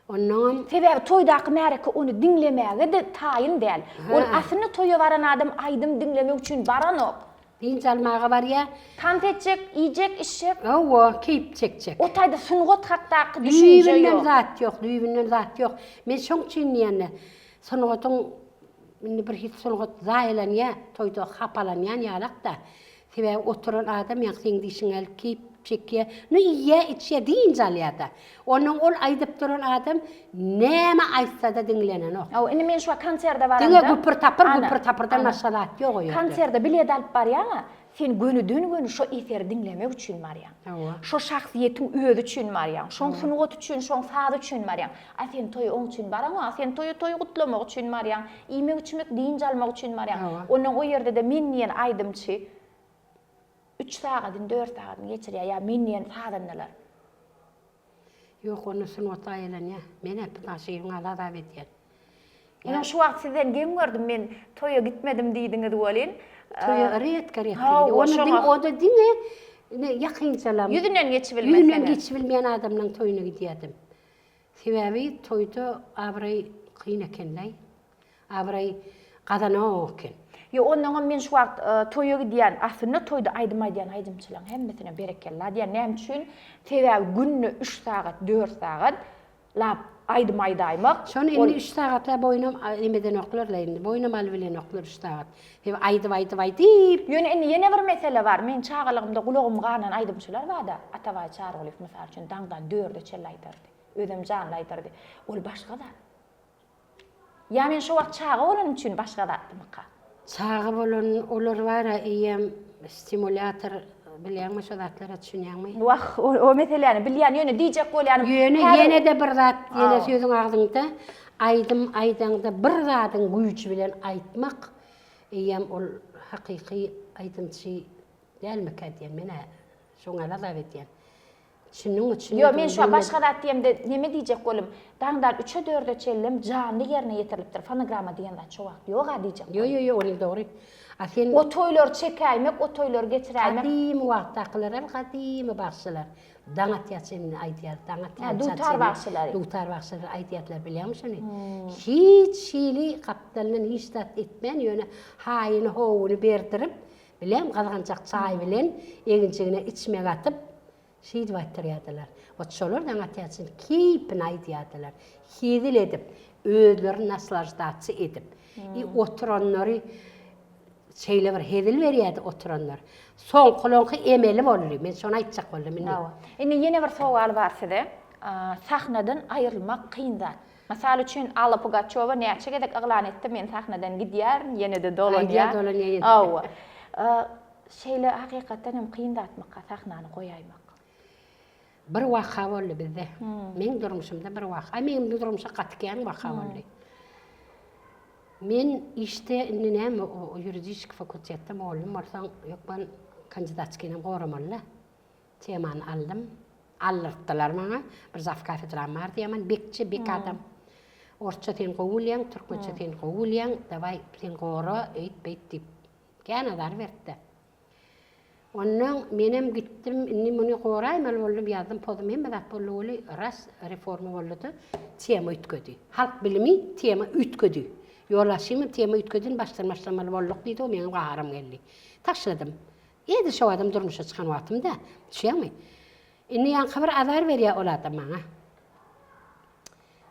Ondan Sebäbi toydaky märeke onu dinlemäge de taýyn däl. Ol aslında toya baran adam aýdym dinlemek üçin baranok. din almaga bar ya. Tant etjek, ýyjek, içjek. Owa, keyip çekjek. O taýda sunugat hakdaky düşünje Düýbünden ýok. zat ýok, düýbünden zat ýok. Men şoň üçin ýene sunugatyň bir hit sunugat zaýlan ya, toyda hapalanýan ýalakda. Sebäbi oturan adam ýa sen diýişiň el keyip çekýär. No ýa içe diýin jalýada. Onuň ol aýdyp duran adam näme aýtsa da dinlenen ok. Aw, indi men şu konserde baranda. Diňe güpür tapyrdan maşalat ýok ýa. Konserde bilet alyp barýaňa, sen gönü şo eseri dinlemek üçin barýaň. Awa. Şo şahsiýetiň özü üçin barýaň. Şoň sunugat üçin, şoň saz üçin barýaň. A sen toy oň üçin baraňa, sen toy gutlamak üçin barýaň. Iýmek içmek diýin jalmak üçin barýaň. Onuň o ýerde de men ýene aýdymçy 3 sagatyň 4 sagatyň geçirýär ýa men ýene sadanlar. Yok onu sunugat aýlan ya. Men hep taşyýyň ala da betýär. Ýa şu wagt sizden gen gördüm men toya gitmedim diýdiňiz bolyn. Toya ret gerek. Ha, O da diňe ýakynçalam. Yüzünden geçip Yüzünden bilmesene. geçip bilmeyen adamın toyuna gidiyordum. Sebebi toyda abray kıyın ekenlay. Abray kadana oken. Yo ondan men şu wagt toya gidiýän, aslında toyda aýdymaýan aýdymçylar hemmesine berekella diýen. Näme üçin? Sebebi günne 3 sagat, 4 sagat lap aýdymaýdaýmak. Şonu indi 3 sagatla boynam emeden oklarla indi. Boynam aly bilen oklar 3 sagat. Sebebi aydyp. Ýöne indi ýene bir mesele bar. Men çağalygymda gulagym ganan aýdymçylar barda. Atawa çağırlyp mysal üçin daňdan 4'e çel aýdardy. Özüm jan aýdardy. Ol başga da. Ya men şu wagt çağı bolan üçin başga da atdymka. Çağı bolan olar var eýem stimulator bilýärmi şu zatlara düşünýärmi? Wah o meseleni bilýän ýöne diýjek bolýan. Ýene de bir zat, ýene sözüň agdyňda aýdaňda bir zatyň güýçi bilen aýtmak eýem ol hakyky aýdymçy dälmeka diýen mene şoňa da betýän. Şunun üçin. Yo men şu başga da diýemde neme diýjek bolum? Daňdan 3'e 4'e çellem janly ýerine ýetirilipdir. Fonogramma diýen zat şu wagt ýok diýjek. Yo, onu dogry. Asen o toylar çekäýmek, o toylar geçiräýmek. Gadim wagtdakylar, gadim bagşylar. Daňat ýaçyny aýdýar, daňat ýaçyny. Dutar bagşylar aýdýarlar bilýärmiňmi? Hiç şeýli kapdalyndan hiç dat etmän ýöne haýyny howuny berdirip Bilem kazanacak çay bilen egincegine içmek atıp şiit vattıryadılar. Otşolardan atyatsın keypin aydiyadılar. Hidil edip, öğüdlerin nasılajdatsı edip. Oturanları şeyle var, hedil veriyedi oturanlar. Son kolonku emeli olur. Men şonu aytacak oldum. Indi yine bir sowal bar size. Sahnadan ayrılmak kıyın zat. Masal üçün Alla Pugacheva näçe gedek ıglan etdi, men sahnadan gidýär, yine de dolanýar. Aydiýar, dolanýar. Awa. Şeýle hakykatdan hem kıyın zatmakka sahnany goýaýmak. Bir waka boldy bizde. Men durmuşumda bir waka. Men durmuşa gatykýan waka boldy. Men işte näme o yuridik fakültetde mollum bolsaň, ýok ben kandidatçykyna goramalla. Temany aldım. Allyrtdylar maňa. Bir zaf kafedram bar diýemen, bekçi bek adam. Orça ten gowulýan, türkmençe ten gowulýan, daway ten gora, eýt beýt diýip. Kanadar berdi. Ondan menem gittim, inni muni goraýmal boldum, ýazdym podum hem dat bolýly ras reforma boldy. Tema ütgedi. Halk bilimi tema ütgedi. Ýolaşymy tema ütgedin başlanmaly bolduk diýdi, o meňe gaharam geldi. Taşladım. Edi şo adam durmuşa çykan wagtymda. Düşýärmi? Inni ýanky bir azar berýär ol adam maňa.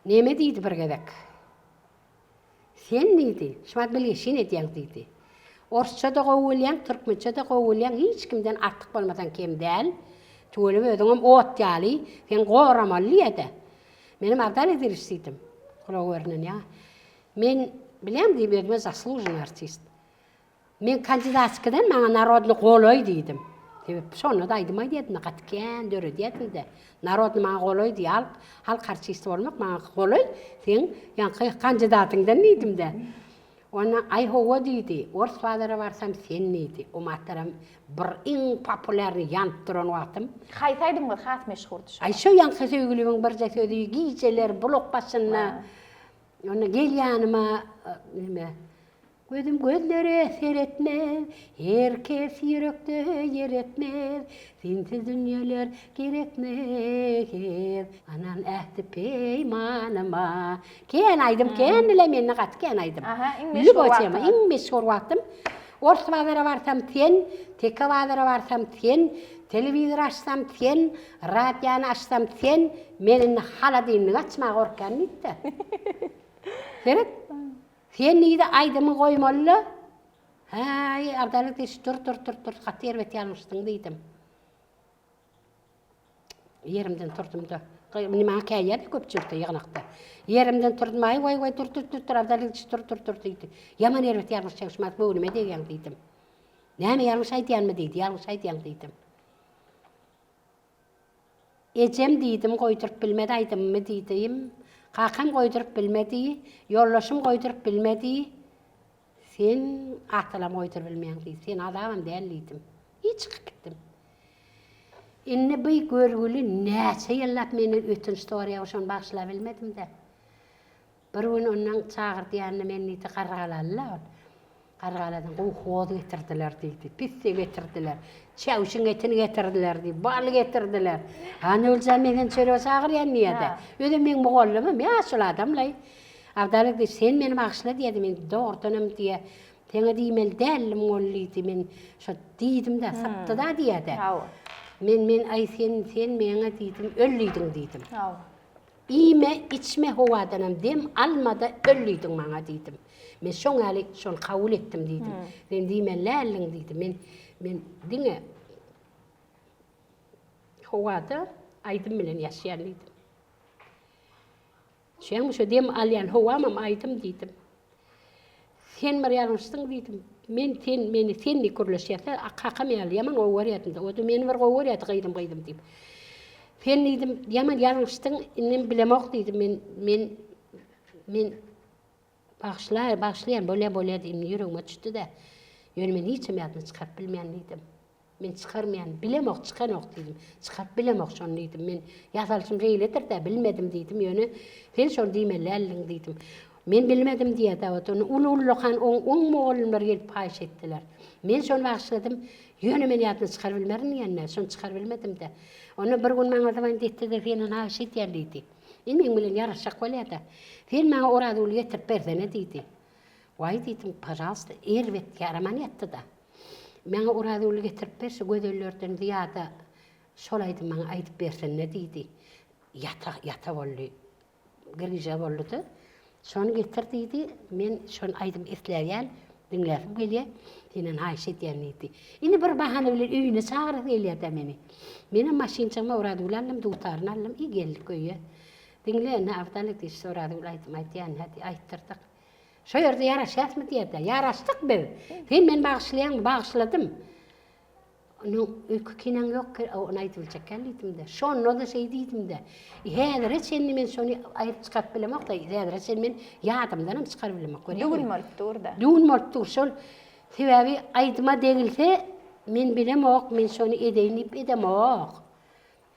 Neme diýdi bir gedek? Sen diýdi, şumat bilýän edýän diýdi. Orsça da gowulýan, türkmençe da gowulýan, hiç kimden artyk bolmadan kem däl. Töwelip ödüňem ot ýaly, sen goramaly ýa-da. Menim abdal edirişdim. Guragörnen ýa. Men bilem diýip ödüme zaslуженный artist. Men kandidatçydan maňa narodly goloy diýdim. Dep şonu da aýdym diýdim, gatykän döre diýdim de. Narodly maňa goloy diýip, halk artisti bolmak maňa goloy, sen ýanky kandidatyňdan diýdim de. Ona ay howa diýdi, ors badara barsam sen diýdi. O mahtaram bir iň populärni ýantdyran wagtym. Haýsaýdym has meşhurdy. Ay şo ýanky söýgüliň bir söýdi, giýjeler blok başyna. Ona gel ýanyma, nime? Gözüm gözlere seyretmez, herkes yürekte yer etmez, sensiz dünyalar gerekmez, anan ähdi peýmanyma. Ken aýdym, ken ile meni gat ken aýdym. Lüboçema, iň meşhur wagtym. Ors bazara barsam sen, teke bazara barsam sen, telewizor açsam sen, radýany açsam sen, meni haladyny açmak gorkan diýdi. Seret? Sen niýde aýdymy goýmaly? Haý, abdalyk diýdi, dur, gatyr bet ýalňyşdyň diýdim. Yerimden turdum da. Nima käýýär köpçülikde ýagnakda. Yerimden turdum, ay way dur, abdalyk diýdi, dur diýdi. Yaman erbet ýalňyş çegişmek bölüme degen diýdim. Näme ýalňyş aýdýanmy diýdi, ýalňyş aýdýan diýdim. Ejem diýdim, goýdurup bilmedi aýdymmy diýdim. Kakam goýdurup bilmedi, ýollaşym goýdurup bilmedi. Sen atalam goýdurup bilmeýän diýdi. Sen adamam däl diýdim. Hiç gitdim. Inni bu görgüli näçe ýyllap meni ötünç doğruya şon bagşlap bilmedim de. Bir gün ondan çağırdı ýanyna meni diýdi, gargalalla. Gargaladan gowy getirdiler diýdi. Pisse getirdiler. Çawşyň etini getirdiler diýdi. Bal getirdiler. Hani ölsem megen çöre çağırýan niýede. Ödüm men mogallymym, ýaşul adamlay. Abdalyk diýdi, sen meni bagşla diýdi, men dogrudanam diýe. Teňe diýmel dälim gollydy, men şo diýdim de, sapda da diýdi. Men ay sen meňe diýdim, öllüýdiň diýdim. İme içme howadanam dem almada öllüýdiň maňa diýdim. Men şoň ýaly şol kabul etdim diýdim. Men diýmen lälliň diýdim. Men diňe howada aýdym bilen ýaşaýan diýdim. Şeň şu dem alýan howamam aýdym diýdim. Sen bir ýalňyşdyň diýdim. Meni sen nikurlaşýarsa kakam ýaly ýaman gowy o da meni bir gowy ýaty gaýdym diýip. Sen diýdim, ýaman ýalňyşdyň, innem bilemok diýdim. Men Bağışlayan bolya diýim ýüregime düşdi de. Ýöne men hiç ýadyny çykaryp bilmeýän diýdim. Men çykarmaýan, bilemok çykanok diýdim. Çykaryp bilemok şonu diýdim. Men ýazalçym reýledir de bilmedim diýdim. Ýöne sen şonu diýmelärliň diýdim. Men bilmedim diýdi. Onu ulu-ulukan oň mogullar gelip paýş etdiler. Men şonu bagşladym. Ýöne men ýadyny çykaryp bilmerin ýene, şonu çykaryp bilmedim de. Onu bir gün maňa da diýdi de seni haýş etýän diýdi. Men bilen ýaraşak bolýar. Sen maňa orada ul getirip berdene diýdi. Way diýdim, "Пожалуйста, erbet ýaraman ýatdy da." Meňe uradyly getirip berse gözellerden ziyada şol aýdy maňa aýdyp bersen ne diýdi. Yata boldy. Girije boldy. Şonu getir diýdi. Men şonu aýdym esläýän, dinläp gelýär. Senen haýşy diýenidi. Indi bir bahana bilen öýüne çagyryp gelýär meni. Menem maşynçama uradylarym dutaryn alym, iyi geldik köýe. Dinle ne avdalyk diýip soradylar, aýdym aýtýan, hadi aýtdyrdyk. Şo ýerde ýaraşýasmy diýdi. Ýaraşdyk biz. Sen men bagşlaýan, bagşladym. Onu öykünen ýok, onu aýdyljak gelýdim-de. Şonu da şey diýdim-de. Häzir sen men şonu aýryp çykaryp bilemek da, häzir sen men ýadymdan çykaryp bilemek. Dugul molup durda. Dugul molup dur. Şol sebäbi aýdyma degilse, men bilemok, men şonu edeýinip edemok.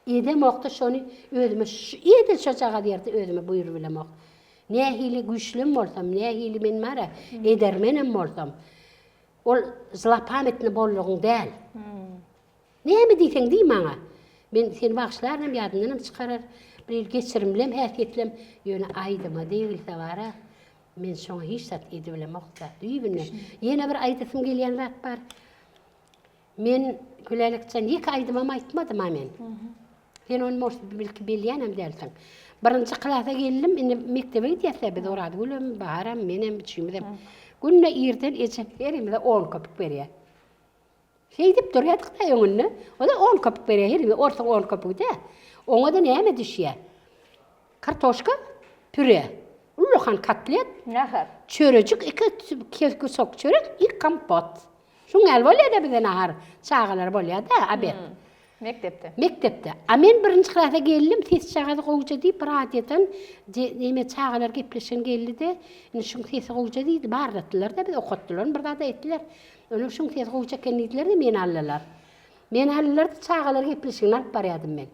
Edemok da şonu özüme edil şo çaga diýerdi, özüme buýrup bilemok. Nähili güýçlüm bolsam, nähili men mara edermenem bolsam, ol zlapametni bollugyň däl. Näme diýsen diýme maňa. Men seni bagşlarym ýadymdan çykarar, bir geçirimlem, häsiýetlem, ýöne aýdyma degilse bara, men şoňa hiç zat edip bilemok da duýbine. Ýene bir aýdysym gelýän zat bar. Men gülelikçen ýek aýdyma aýtmadym men. Sen onu morsa bilki bilýänem dersiň. Birinji klasa geldim, indi mektebe gidýärse biz orada gülüm, baharam, menem biçimde. Günne ýerden eçep berimde 10 köpük berýär. Şey dip durýardyk da ýöňünde, o da 10 köpük berýär, herime orta 10 köpük de. Oňa da näme düşýär? Kartoşka, püre, uluhan katlet, Nähär? çörecik, iki sok çörek, iki kompot. Şuňal bolýar da bize nahar, çağalar bolýar da, abet. Mektepde. Mektepde. A men birinji klasa geldim, ses çağada goýja diýip radiodan näme çağalar gepleşen geldi de, şuň sesi goýja diýdi, bardylar da biz okutdylar, bir da etdiler. Onu şuň ses goýja kendiler de men allalar. Men allalar da çağalar gepleşen alyp barýardym men.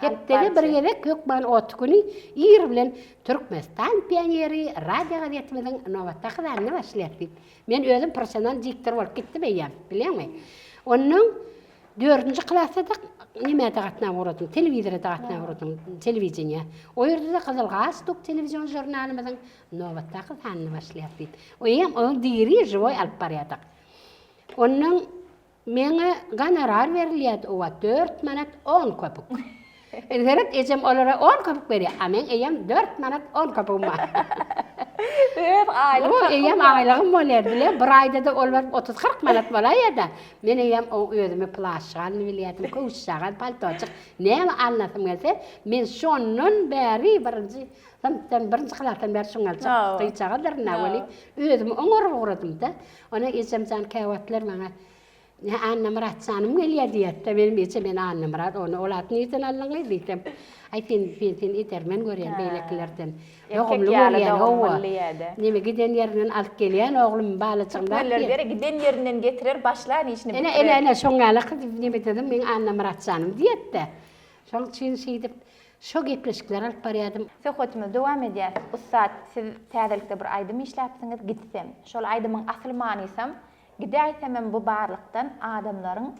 Hep de bir gerek ýok, men ot güni ýer bilen Türkmenistan pioneri radio gazetmeden Nowatda gyzanyny başlaýar. Men özüm personal direktor bolup gitdim beýem, bilýärmi? Onuň 4-nji klasada nimede gatnap uradym, telewizorda gatnap uradym, telewizioniýa. O ýerde de Kızılgaç telewizion jurnalymyzyň Nowatda gyzanyny başlaýar diýip. O ýem o diýri joy alyp barýardyk. Onuň meňe gonorar berilýärdi, o 4 manat 10 köpük. Elbet ejem olara 10 köpük berýär, a men ejem 4 manat 10 köpük bar. Evet, aýlyk. O ejem aýlygym bolýar, bile bir aýda da ol berip 30-40 manat bolýar da. Men ejem o özüme plaşgan bilýärdim, köşsagan paltoçyk. Näme anlatym gelse, men şonun bäri birinji klasdan bäri şoňal çykdyçagadyr näweli. Özüme oňor uradym da. Ona ejem käwatlar maňa annem ratsanım gelýär diýetdi. Men annem rat onu olat niýeten alňy diýdim. Aýtyn sen etermen görýän beýleklerden. Ýogumly görýän. Nime giden ýerinden alyp gelýän oglum balacygda. Ölerlere giden ýerinden getirer başlar işini bitirer. Ene şoňaly nime dedim, men annem ratsanım diýetdi. Şoň üçin şeýdip şo gepleşikler alyp barýardym. Söhbetimiz dowam edýär. Ustad, siz täzelikde bir aýdym işläpsiňiz, gitsem, şol aýdymyň asly manysam, gidäýsem men bu barlykdan adamlaryň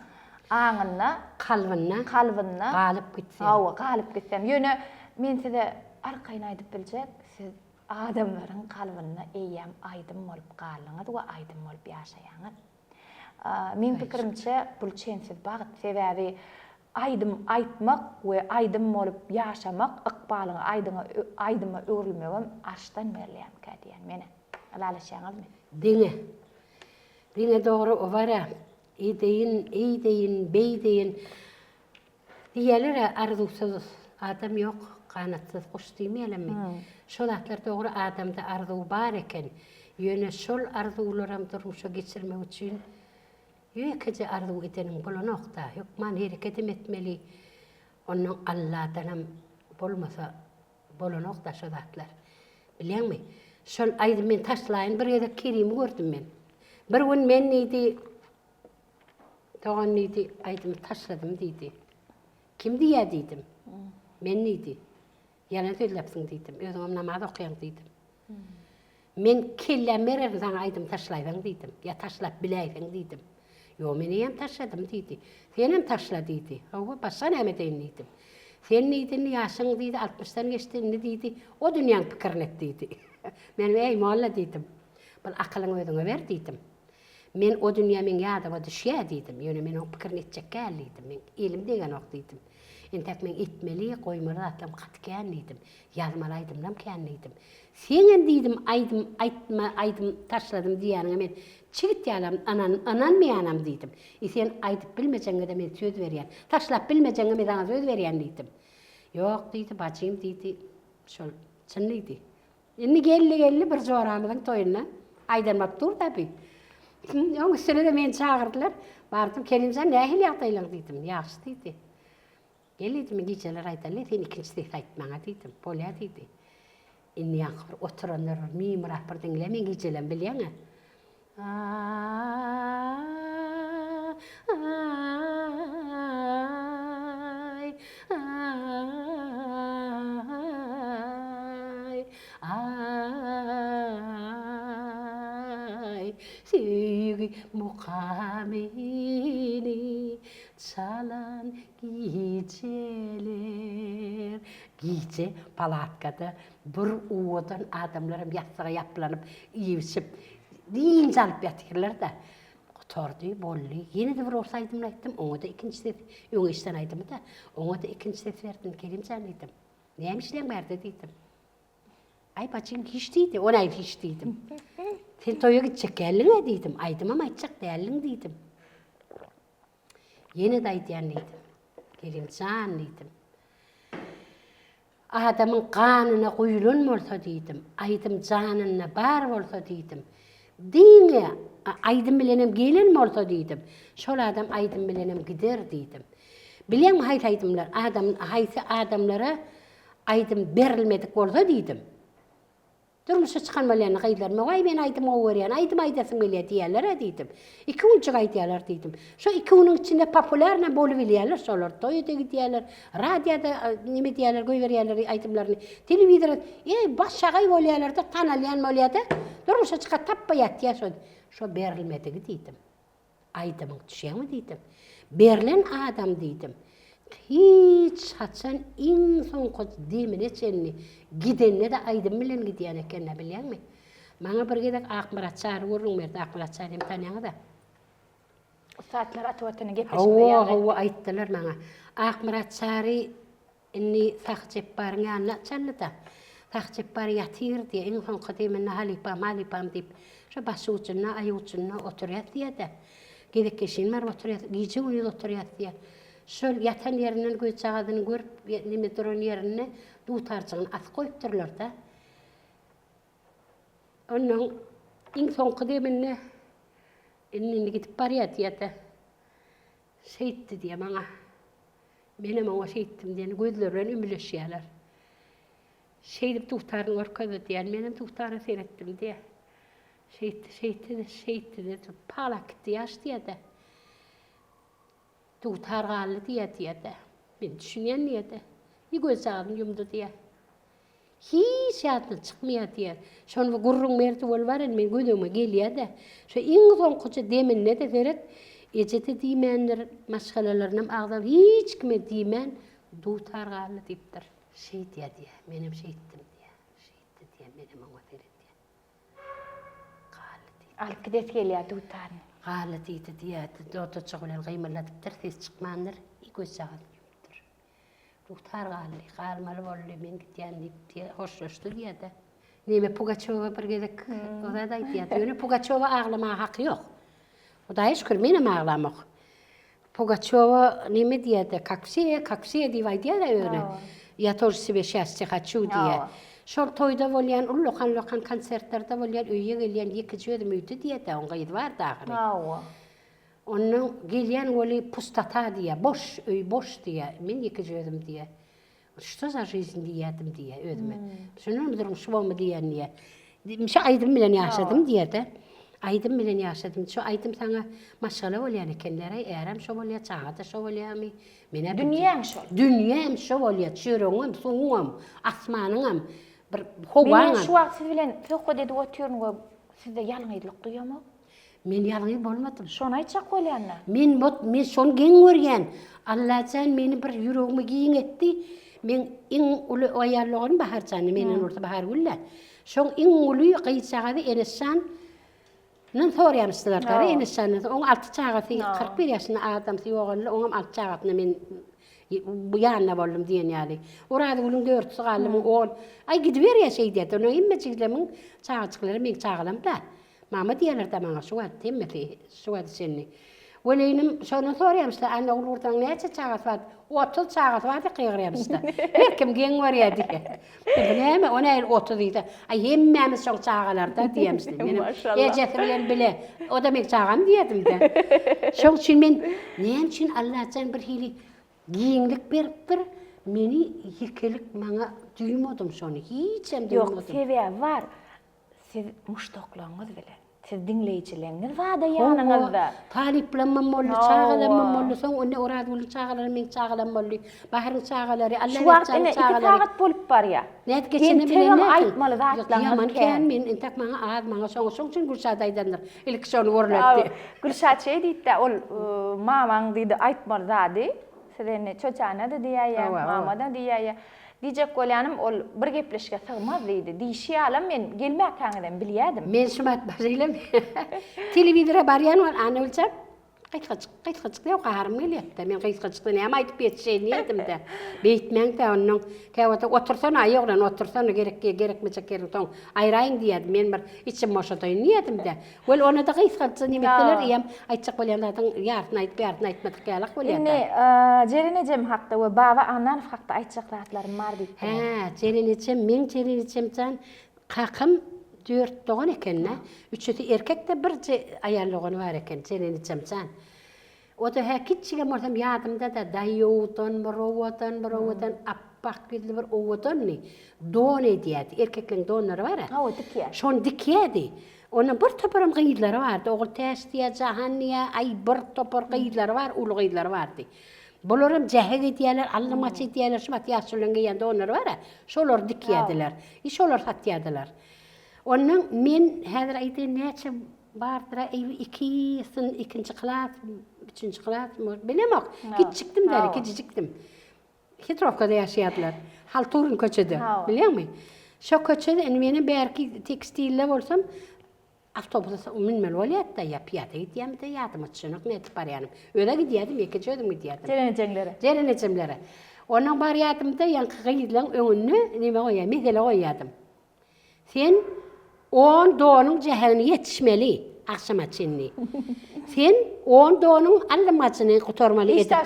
aňyna, kalbyna galyp gitsem. Hawa galyp gitsem. Ýöne men size arkaýyn aýdyp biljek, siz adamlaryň kalbyna eýem aýdym bolup galyňyz we aýdym bolup ýaşaýaňyz. Men pikirimçe bul çensiz bagyt, sebäbi aýdym aýtmak we aýdym bolup ýaşamak ykbalyny aýdyma öwrülmegem arşdan berilýän diýen mene. Alalaşaňyzmy? Diňe dogry o bara. Eýdeýin, beýdeýin. Diýerler arzuwsuz adam ýok, kanatsyz goş diýmeýärmi? Şol atlar dogry adamda arzuw bar eken. Ýöne şol arzuwlarym durmuşa geçirmek üçin ýökje arzuw edenim bolanokda. Ýok, man hereket etmeli. Onuň Allahdanam bolmasa bolanokda şol atlar. Bilýärmi? Şol aýdym men taşlaýyn bir ýerde kirimi gördüm men. Bir gün men neydi? Toğan neydi? Aydımı taşladım deydi. Kim diye deydim. Men neydi? Yalan söylepsin deydim. Özüm namaz okuyan deydim. Men kelle merer sana aydım taşlaydan deydim. Ya taşlap bilaydan deydim. Yo men ýem taşladım deydi. Senem taşla deydi. Hawa başa näme deýin deydim. Sen neydin ýaşyň deydi, 60'dan geçdiňdi deydi. O dünýäň pikirini deydi. Men ey molla deydim. Bul akylyň özüňe ber deydim. Men o dünya men yadıma düşüyor dedim. Yani men o pikirini etçekkâl dedim. Men elim degen ok dedim. Entek men etmeli, koymalı atlam katken dedim. Yazmalaydım ken dedim. Senen dedim, aydım taşladım diyanına men çigit yalam, anan mı yanam dedim. Sen aydıp bilmeyeceğine de men söz veriyen. Taşlap bilmeyeceğine men sana söz veriyen dedim. Yok dedi, bacım dedi. Şol, çınlıydı. Şimdi gelli bir zoramızın toyuna. Aydanmak dur tabi. Onun üstüne de beni çağırdılar. Bardım kelimsen nehil yataylan dedim. Yaxşı dedi. Geldim geceler aydanlar. Sen ikinci de aytmana dedim. Polya dedi. İnni yankır oturanlar mimrah bir dinlemen gecelen bilyana. Sevgi mukamini çalan geceler. Gece palatkada bir uğudan adamlarım yastığa yapılanıp yiyip deyince alıp yatırlar da. Tordu, bollu. Yine de bir olsaydım aytdım. Ona da ikinci sefer, onu işten aydım da. Ona da ikinci seferden kelim zannettim. Neymişler verdi dedim. Ay bacım hiç değildi, ona hiç değildim. Sen toya gidecek geldin mi dedim. Aydım ama gidecek değerlin dedim. Yine de aydıyan dedim. Kelim can dedim. Adamın kanına kuyulun mu olsa dedim. Aydım canına bar olsa dedim. Dine aydım bilenim gelin mi olsa dedim. Şol adam aydım bilenim gider dedim. Bilen mi hayt aydımlar? Adamlara aydım berilmedik olsa dedim. Durmuşa çıkan malyanı kaydılarma, vay ben aydım o veriyen, aydım aydasın böyle diyorlar dedim. İki uncuk aydıyorlar dedim. Şu iki unun içinde popülerle bolu biliyorlar, solar toyda gidiyorlar, radyoda ne diyorlar, koy veriyorlar aydımlarını, televizyonda, baş şakayı oluyorlar da, kanalyan mı oluyor da, durmuşa çıkan tappa yatıyor, şu berilmedi dedim. Aydımın düşüyor mu dedim. Berilen adam dedim. Hiç hatsan en son koç demine çelini gidenle de aydım bilen gidiyen ekenne bilen mi? Bana bir gidek akmarat çağrı vurun verdi akmarat çağrı tanıyanı da. Saatler atıvatını gepleşmeye yani. Hava ayttılar bana. Akmarat çağrı inni sakçep barını anlatçanlı da. Sakçep barı yatır diye en son kıdemine halipam deyip şu başı ucuna ayı ucuna oturuyor diye de. Gidek keşinler oturuyor, gece uyuyor oturuyor diye. Şöyle yatan yerinden göz çağadını görüp, nime duran yerine tutarcağını at koyup dururlar da. Onun en son kıdemine inni gidip barıya diye de. Şeytti diye bana. Benim ona şeyttim diye gözlerine ümüleşiyorlar. Şeydim tutarın orkadı diye, benim tutarı seyrettim diye. Şeytti de, palak diye aç diye de. Tutar galı diye de. Ben düşünen diye de. Bir göz ağzını yumdu diye. Hiç yadına çıkmıyor diye. Sonra gurrun merdi ol var en men gözüme geliyor da. Şu en son koca demin ne de seyret. Ecete dimenler maşgalelerine ağzım hiç kime dimen tutar galı deyiptir. Şey diye, benim şeyittim diye. Şeyitti diye, benim ona seyret diye. Galı diye. Alıp gidet geliyor tutarını. Galı diye, doğru çoğulan kıymalladıptır, ses çıkmandır, ilk öz çağın yumdur. Tutar galmalı oldu, ben gittiyen diye, hoşlaştı diye de. Neyme Pugaçova bir gedek, o da diye, yönü Pugaçova ağlamaya hakkı yok. O da hiç benim ağlamak. Pugaçova neyme diye de, kaksiye diye diye de öyle. Yatorsi ve şahsi kaçu diye. Şol toyda volyan, lokan konsertlerde volyan, öye gelen yıkıcı ödümüydü diye de ona var dağını. Onun gelen voli pustata diye, boş diye, men yıkıcı ödüm diye. Что за жизнь diyedim diye ödüme. Şunun mu durmuş bu mu diye niye. Şu aydım bilen yaşadım diye de. Aydım bilen yaşadım. Şu aydım sana maşallah volyan ekenlere eğerim şu volya çağda şu volya mi. Dünyam şol. Dünyam şu volya çürüğüm, soğuğum, asmanım. Bir Benim hovağım. şu vakit siz bilen fıkı dedi oturuyorsun ve sizde yalnızlık duyuyor mu? Men yalnız bolmadım. Şonu aytacak bolyanlar. Men son gen görgen. Allah can meni bir yüreğime giyin etti. Men en ulu ayarlığın bahar canı, menen orta bahar gülle. Şon en ulu kıyıçağıdı enesan Nın soraýamyşdylar gara enişany. Oň alty çagaty 41 ýaşyna adamsy ýogaly, oňam alty çagatyna men bu ýanyna boldum diýen ýaly. Orada ulun görtüsi galym oğul. Ay gidiver ýaşaý diýdi. Onu immecilemin çagaçyklary men çagalam da. Mama diýerler de maňa şu wagt temmeti, şu wagt senni. Weleynim şonu soraýamyşlar, anna ulurdan näçe çagat bar? 30 çagat bar diýip gygyrýamyşlar. Her kim geň bar ýa diýe. Bileme, ona el 30 diýdi. Ay hemmämiz şol çagalarda diýemizler. Menim ejeti bilen bile. O da men çagam diýedim de. Şol üçin men näme üçin Allah sen bir hili giýinlik beripdir. Meni ýekelik maňa duýmadym şonu. Hiç hem Yok, duýmadym. seviye var. Siz muştoklaňyz bilen. Siz dinleýiçileňiz wada ýanyňyzda. Taliplenmem bolly, çağalanmam bolly, soň onda orada boly çağalar, men çağalan bolly. Bahyryň çağalary, Şu Allah wagt berçän ene 2 çağalary. sagat bolup bar ýa. Net geçeni Ben bilen tegem aýtmaly zatlaňyz Yaman ken. ken men entek maňa az maňa soň üçin Gülşat aýdandyr. Ilk şonu görletdi. Gülşat şey diýdi, ol mamaň diýdi aýtmaly zady. Sizene çoçana da diýýär, mama da diýýär. Diýjek bolýanym ol bir gepleşge sygmaz diýdi. Diýşýalam men gelmek taňydan bilýärdim. Men şumat barylem. Telewizora barýan ol ana ölçäp. Qaytgaçyk diýip gaharym gelýärdi. Men qaytgaçykda näme aýtyp betşeýin diýdim de. Beýtmäň de onuň käwata otursan aýoglan otursan gerekmejek gerek aýraýyn diýdim. Men bir içim boşataýyn diýdim de. Wel ona da qaytgaçyk nimetler ýem aýtjak bolýanlardan ýartyn aýtyp aýtmadyk gelek bolýar. Indi jerenejem hakda we baba anan hakda aýtjak zatlarym bar diýdi. He, jereneçem, men jereneçemden kakım 4 doğan ekenle, 3'ü erkek de bir ayarlığını var eken, jereneçemden. O da he kitçige mortam yadımda da dayıoğudan, bir appak gidli bir oğudan ni, doğan ediyedi, erkeklerin doğanları var ya. Ha, o dikiye. Şon dikiyedi. Onun bir toparım gıyıdları vardı, oğul testiye, cahanniye, ay bir topar gıyıdları var, ulu gıyıdları vardı. Bolurum cehegi diýerler, allamaçy diýerler, şumat ýaşulunga ýanda onlar bar, şolar dikýärdiler. Şolar satýardylar. Onun men häzir aýdym näçe bardyra, 2-nji klas, 3-nji klas, bilemok. Gitjikdim däri, gitjikdim. Hitrovkada ýaşaýardylar. Halturun köçede, bilýärmi? Şo köçede meni bärki tekstille bolsam, avtobusa minmeli bolýardy da, piyada gidýärmi de ýadyma düşenok netip barýanym. Öyle gidýärdim, ekeje ödüm gidýärdim. Jereneçemlere. Onuň barýatymda ýanky gyýylan öňünde nime goýýar, mesele goýýardym. Sen 10 doğanın cehennemi yetişmeli, akşam açınlı. Sen 10 doğanın allamaçını kutormalı edin.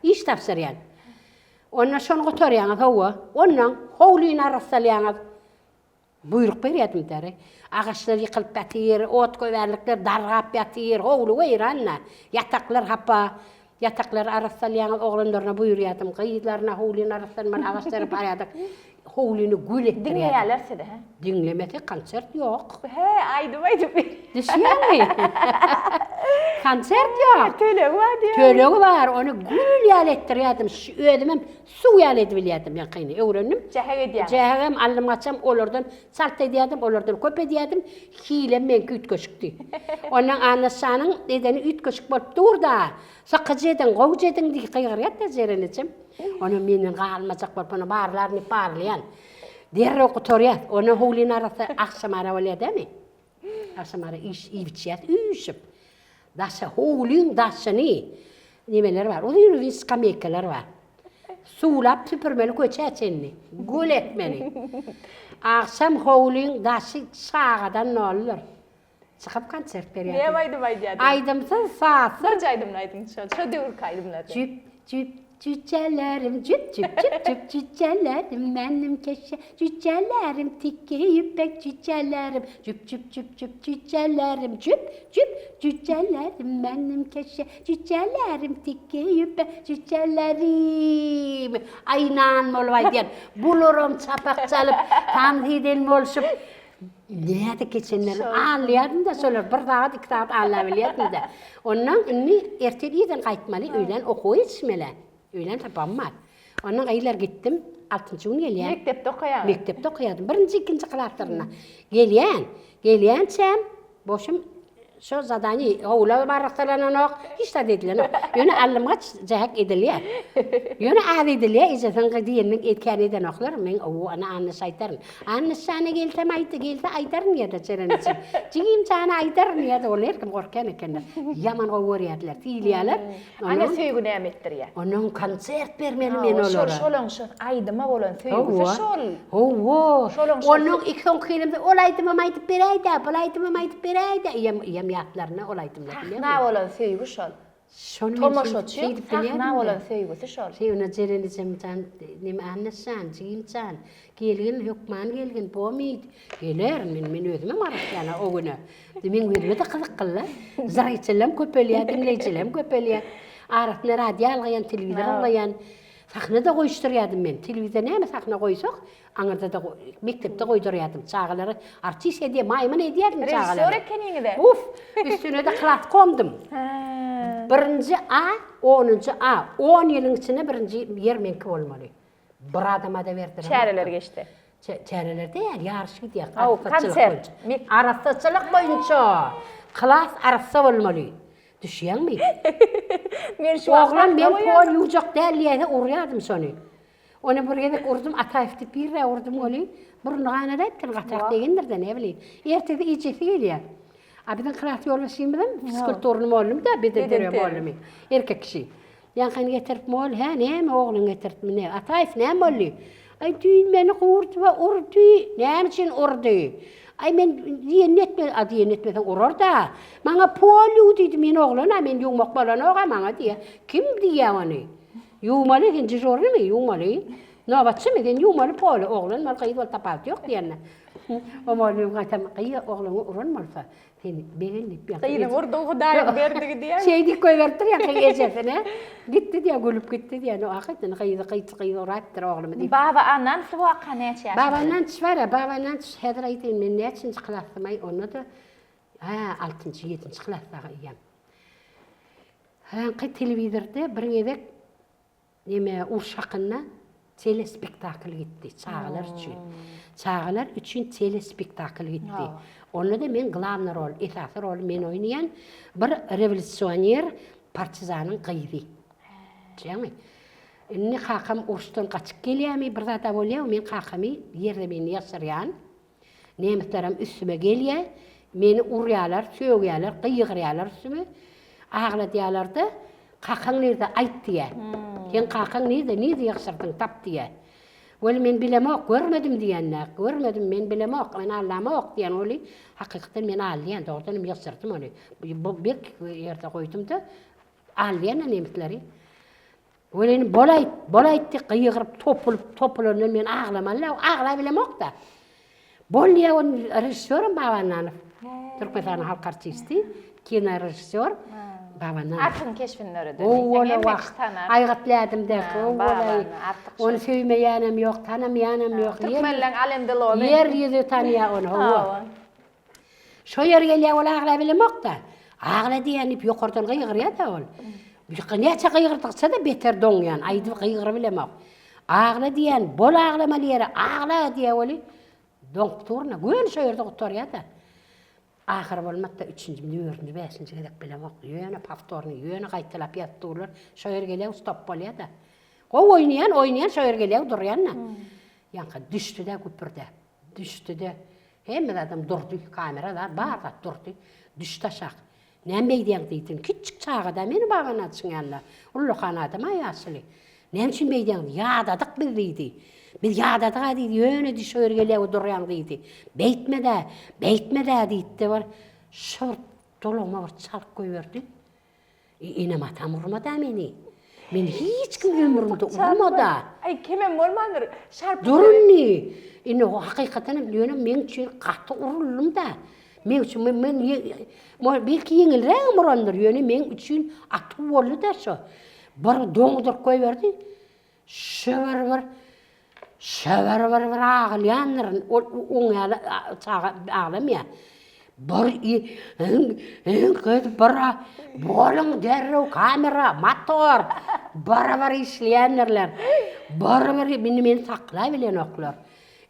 İş tafsıryan. Ondan şonu kutoryan hava. Ondan hovluyun arasalayan buyruk beriyatım deri. Ağaçlar yıkılıp batir, ot koyverlikler dargap batir, hovlu veyranla. Yataklar hapa. Yataklar arasalayan oğlanlarına buyuruyatım. Kıyıdlarına hovluyun arasalayan ağaçları parayadık. Hovlunu gül ettiriyordum. Dinleýärler sizi, he? Dinlemete konsert yok. He, aýdym. Düşýärmi? Konsert yok. Töleg var diýär. Töleg var, onu gül ýal ettirýärdim. Ödümem su ýal edip bilýärdim ýakyny. Öwrendim. Jeheg edýär. Jehegem allamaçam olardan salt edýärdim, olardan köp edýärdim. Hilem men üt köşükdi. Onuň anasanyň edeni üt köşük bolup durda. Saqajedin, gowjedin diýip gygyrýar da jereneçem. Onu menen galmajak bolup onu barlaryny barlayan. Derre okutorýar. Onu hovlin arasy akşamara bolýar-da-mi? Akşamara iş içýär, üýşüp. Daşa hovlin daşyny nimeler var. O ýürüň skameykalar var. Suulap süpürmeli köçäçenni. Gül etmeli. Akşam hovlin daşy sagadan nollar. Çıkıp konsert berýär. Näme aýdym aýdýar? Aýdymsa saat. Bir aýdym aýdym. Şo döwür kaýdymlar. Cüp cücelerim, cüp cücelerim, benim keşe cücelerim, tikke yüpek cücelerim, cüp cücelerim, cüp cücelerim, benim keşe cücelerim, tikke yüpek cücelerim. Aynan molvay diyen, bulurum çapak çalıp, tanhiden bolşup, näde geçenleri anlaýardım da şolar bir saat 2 saat anlaýardım da. Ondan inni erteliden gaýtmaly, öýlen okuw etmeli. Öýlen tapam bar. Ondan gaýlar gittim, 6-njy gün gelýän. Mektepde okuýan. Mektepde okuýardym. 1-nji 2-nji klaslaryna. Gelýän çem, boşum Şu zadani oğula baraklarına işte dediler. Yöne alımgaç cahak ediliyor. Yöne ağır ediliyor. İzaten diyenin etken eden oklar. Men o ana anne saytarın. Anne sana gelte aytarın ya da çeren için. Cigim sana aytarın ya da oler kim korkan eken. Yaman oğuriyatlar, tiliyalar. Ana söýgü nämetdir ya. Onun konsert vermeli men olara. Şolong şu aydyma bolan söýgü şol. Owo. Şolong Onun iki on kilimde olaydım ama aytıp berayda, bulaydım ama aytıp berayda. Yem yatlarına olaydım da. Na bolan söýgü şol. Şonu Tomoşoçu sahna bolan söýgüsü şol. Ona cereni cemcan nim annesan, cimcan. Gelgin hukman gelgin pomid. Geler men özüme maraşlana o güne. Demin vermede kızık kılla. Zarayçılım köpeliye, dinleyçilem köpeliye. Aratına radyo algayan, televizyon algayan. Sahne da koyuşturuyordum ben. Televizyon ne mi sahne koysak? Anırda da mektepte koyduruyordum. Çağları artist hediye, maymun hediye edin çağları. Rejissör ekeniňi de. Uf, üstüne de klas kondum. Birinci A, 10. A. 10 yılın içinde birinci yer menki olmalı. Bir adama da verdiler. Çäreler geçti. Çäreler de yarış gidiyor. Konsert. Arasatçılık boyunca. Klas arası olmalı. Düşüyen mi? Men şu Oğlan ben pol yucak derliye de uğrayadım sonu. Onu buraya da urdum, atayıftı bir de urdum onu. Burnağına da ettin, katak degindir de ne bileyim. Ertede iyicesi geliyor. Abiden kıraat yollaşayım dedim, fizkulturunu oğlum da bir de dürüyorum oğlumu. Erkek kişi. Yankını getirip oğul, ha ne mi oğlun getirip mi ne? Atayıf ne mi oğlu? Ay düğün beni kurdu ve urdu. Ne için urdu? Ay men diyen etmeden urur da. Bana pol dedim men oğluna, men yumak balan oğa bana diye. Kim diye onu? Yumalı hinci zorlu mu? Yumalı. Nabatçı mı? Yumalı pol oğlun. Mal kayıt ol tapat yok diyenler. O malum katam kayıt oğlunu urun malfa. Seni beğenip yaptı. Kıyını vurduğu daim verdi diye. Şeydi koy verdir ya kayıcesine. Gitti diye gülüp gitti diye. No akıtın kayıt uğrattır oğlumu diye. Baba anan şu vaka ne çeşit? Babandan çıvara, babandan hedraytın men ne için klasmay onu da 6. 7. klasda iyem. Kay televizorda bir gedek neme Uşaqına telespektakl gitti çağlar üçün. Çağlar üçün telespektakl gitti. Onu da men glavny rol, esasy rol men oynayan bir revolutsioner partizanın qıydı. Jämi. Inni qaqam urusdan qaçıp gelýärmi, bir zata bolýar, men qaqamy ýerde meni ýaşarýan. Nemitlerim üstüme gelýär, meni urýarlar, söýýärler, qyýgyrýarlar üstüme. Agladýarlar da qaqaň nerede aýt diýär. Sen qaqaň nerede ýaşardyň tap diýär. Wel men bilemek, görmedim diýenler, görmedim men bilemek, men anlamak diýen oly. Hakykatan men alýan, dogrydan ýaşardım onu. Bu bir ýerde goýdum da alýan nemitleri. Öyle bolaydı qıyıqırıp topulup men ağlamalı, ağla bilemek da. Bolya on rejissörüm Babananov. Türkmenistan halk artisti, kino rejissör Babananov. Atın keşfinleri de. Ola vaqt. Aygatladım da. Onu söýmeýänem ýok, tanamaýanem ýok. Türkmenlen alemde lolu. Yer ýüzü tanýa onu. Şo yer gelýär ola ağla bilemek da. Ağla diýenip ýokardan qyýgyrýar da ol. Neçe qıyğırdıqsa da beter doňyan, aýdyp qıyğıry bilemek. Ağla diýen, bol ağlamaly ýere, ağla diýe oli. Doktorna gün şo ýerde oturýar da. Ahir bolmakda 3-nji, 4-nji, 5-nji gedek bilemek. Ýöne paftorny, ýöne gaýtylap ýatdyrlar. Şo ýer gelýär, stop bolýar da. O oýnaýan şo ýer gelýär, durýanna. Ýanka düşdi de köpürde. Düşdi de. Hemme adam durdy, kamerada bar da durdy. Düşdi aşağı. Näme beýdäň diýdin? Küçük çağda meni bagana çyňarlar. Ulluqanada ma ýaşly. Näme üçin beýdäň? Ýadadyk biz diýdi. Biz ýadadyk diýdi, ýöne düşür gelýär durýan diýdi. Beýtme de diýdi var. Şort dolama bir çalk goýberdi. Inem atam urmada meni. Men hiç kim ömrümde urmada. Ay kimem bolmandyr? Şarp. Durunni. Ine o hakykatan ýöne men üçin gaty uruldum da. Men üçün men belki ýeňilrek umurandyr ýöne men üçün aty boldy da şo. Bir doňdur goýberdi. Şöwer ağlaýanlar, oňa ağlamýar. Bolun derrew kamera, motor, bar işleýänler. Meni saklay bilen oklar.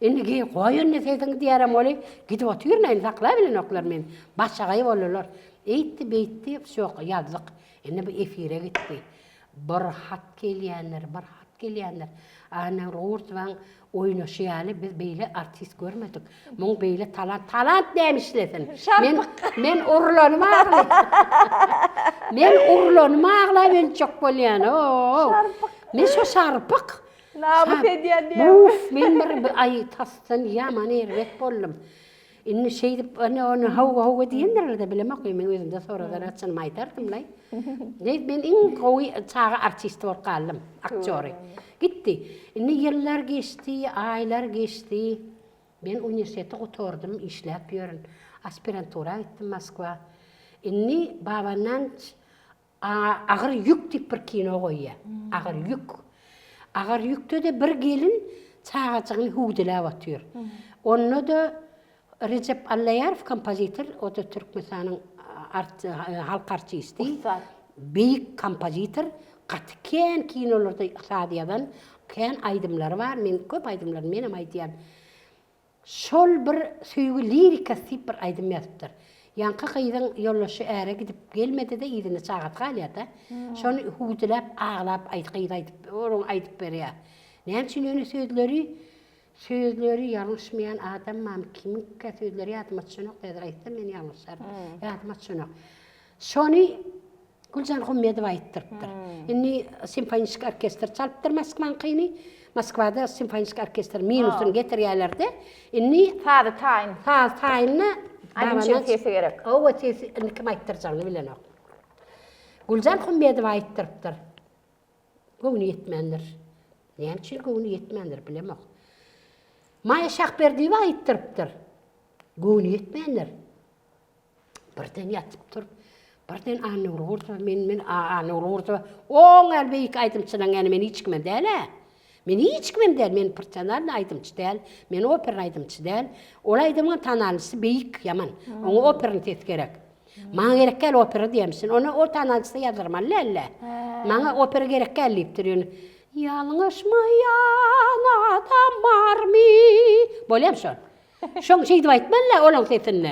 Indi goýun ne seýdiň diýerim oly, gidip oturýar näme saklay bilen oklar men. Başagaý bolurlar. Eýtdi beýtdi, şok ýazlyk. Ene bir efire gitdi. Bir hat gelýänler. Ana Rurtwan oynaşýaly biz beýle artist görmedik. Muň beýle talant demişlesin. Men urlanmagly. Men çok bolýan. Men şo şarpyk. Nabıt edýän diýär. Uf, men bir ay tasdan ýaman erwet boldum. Inni şeydip onu hawa diýenler de bilemek men özümde soradan açan maýtardym lay. Men iň gowy çağa artist bolup galdym, aktýory. Gitti. Inni ýyllar geçti, aýlar geçti. Men uniwersitete oturdum, işläp ýörün. Aspirantura gittim Moskwa. Inni babandan agyr ýük diýip bir kino goýýa. Agyr ýükde de bir gelin çağaçygyny hudilap atýar. Onu da Recep Allayarov kompozitor, o da Türkmenistan'ın halk artisti. Büyük kompozitor, katken kinolarda Sadiyadan ken aydımları var. Men köp aydımlar menem aýdýan. Şol bir söýgü lirika sip bir aydym ýazypdyr. Ýanky gyýdyň ýollaşy äre gidip gelmedi de ýydyny çagat galýada. Şonu hudilap, aglap, aýdyp berýär. Näme üçin öňe sözleri yanlışmayan adam mam kimin sözleri ýadyma düşenok diýip aýtdym men ýalňyşlar. Ýadyma düşenok. Şonu Güljan Hummedow aýtdyrypdyr. Inni simfonik orkestr çalypdyr Moskvada simfonik orkestr minusunu getirýärlerde. Inni taýyny Aýdym sesi gerek. O sesi kim aýtdyrjagyny bilenok. Güljan Hummedow aýtdyrypdyr. Göwni ýetmendir. Näme üçin göwni ýetmendir bilemok. Maya Şahberdiýew aýtdyrypdyr. Göwni ýetmendir. Birden ýatyp turup, birden Anny Ururtova, men Anny Ururtova, oň elbeyik aýdymçylaryň ýani men hiç kimem däl. Men personalny aýdymçy däl, men opera aýdymçy däl. Ol aýdymyň tanalysy beýik ýaman. Oňa operany tet gerek. Maňa gerek gel opera diýemsin. Onu o tanalysy ýazarman lelle. Maňa opera gerek gel diýipdir. Yalňyşmaýan adam barmy? Bolýam şol. Şoň şeýdi aýtmanla olaň sesinde.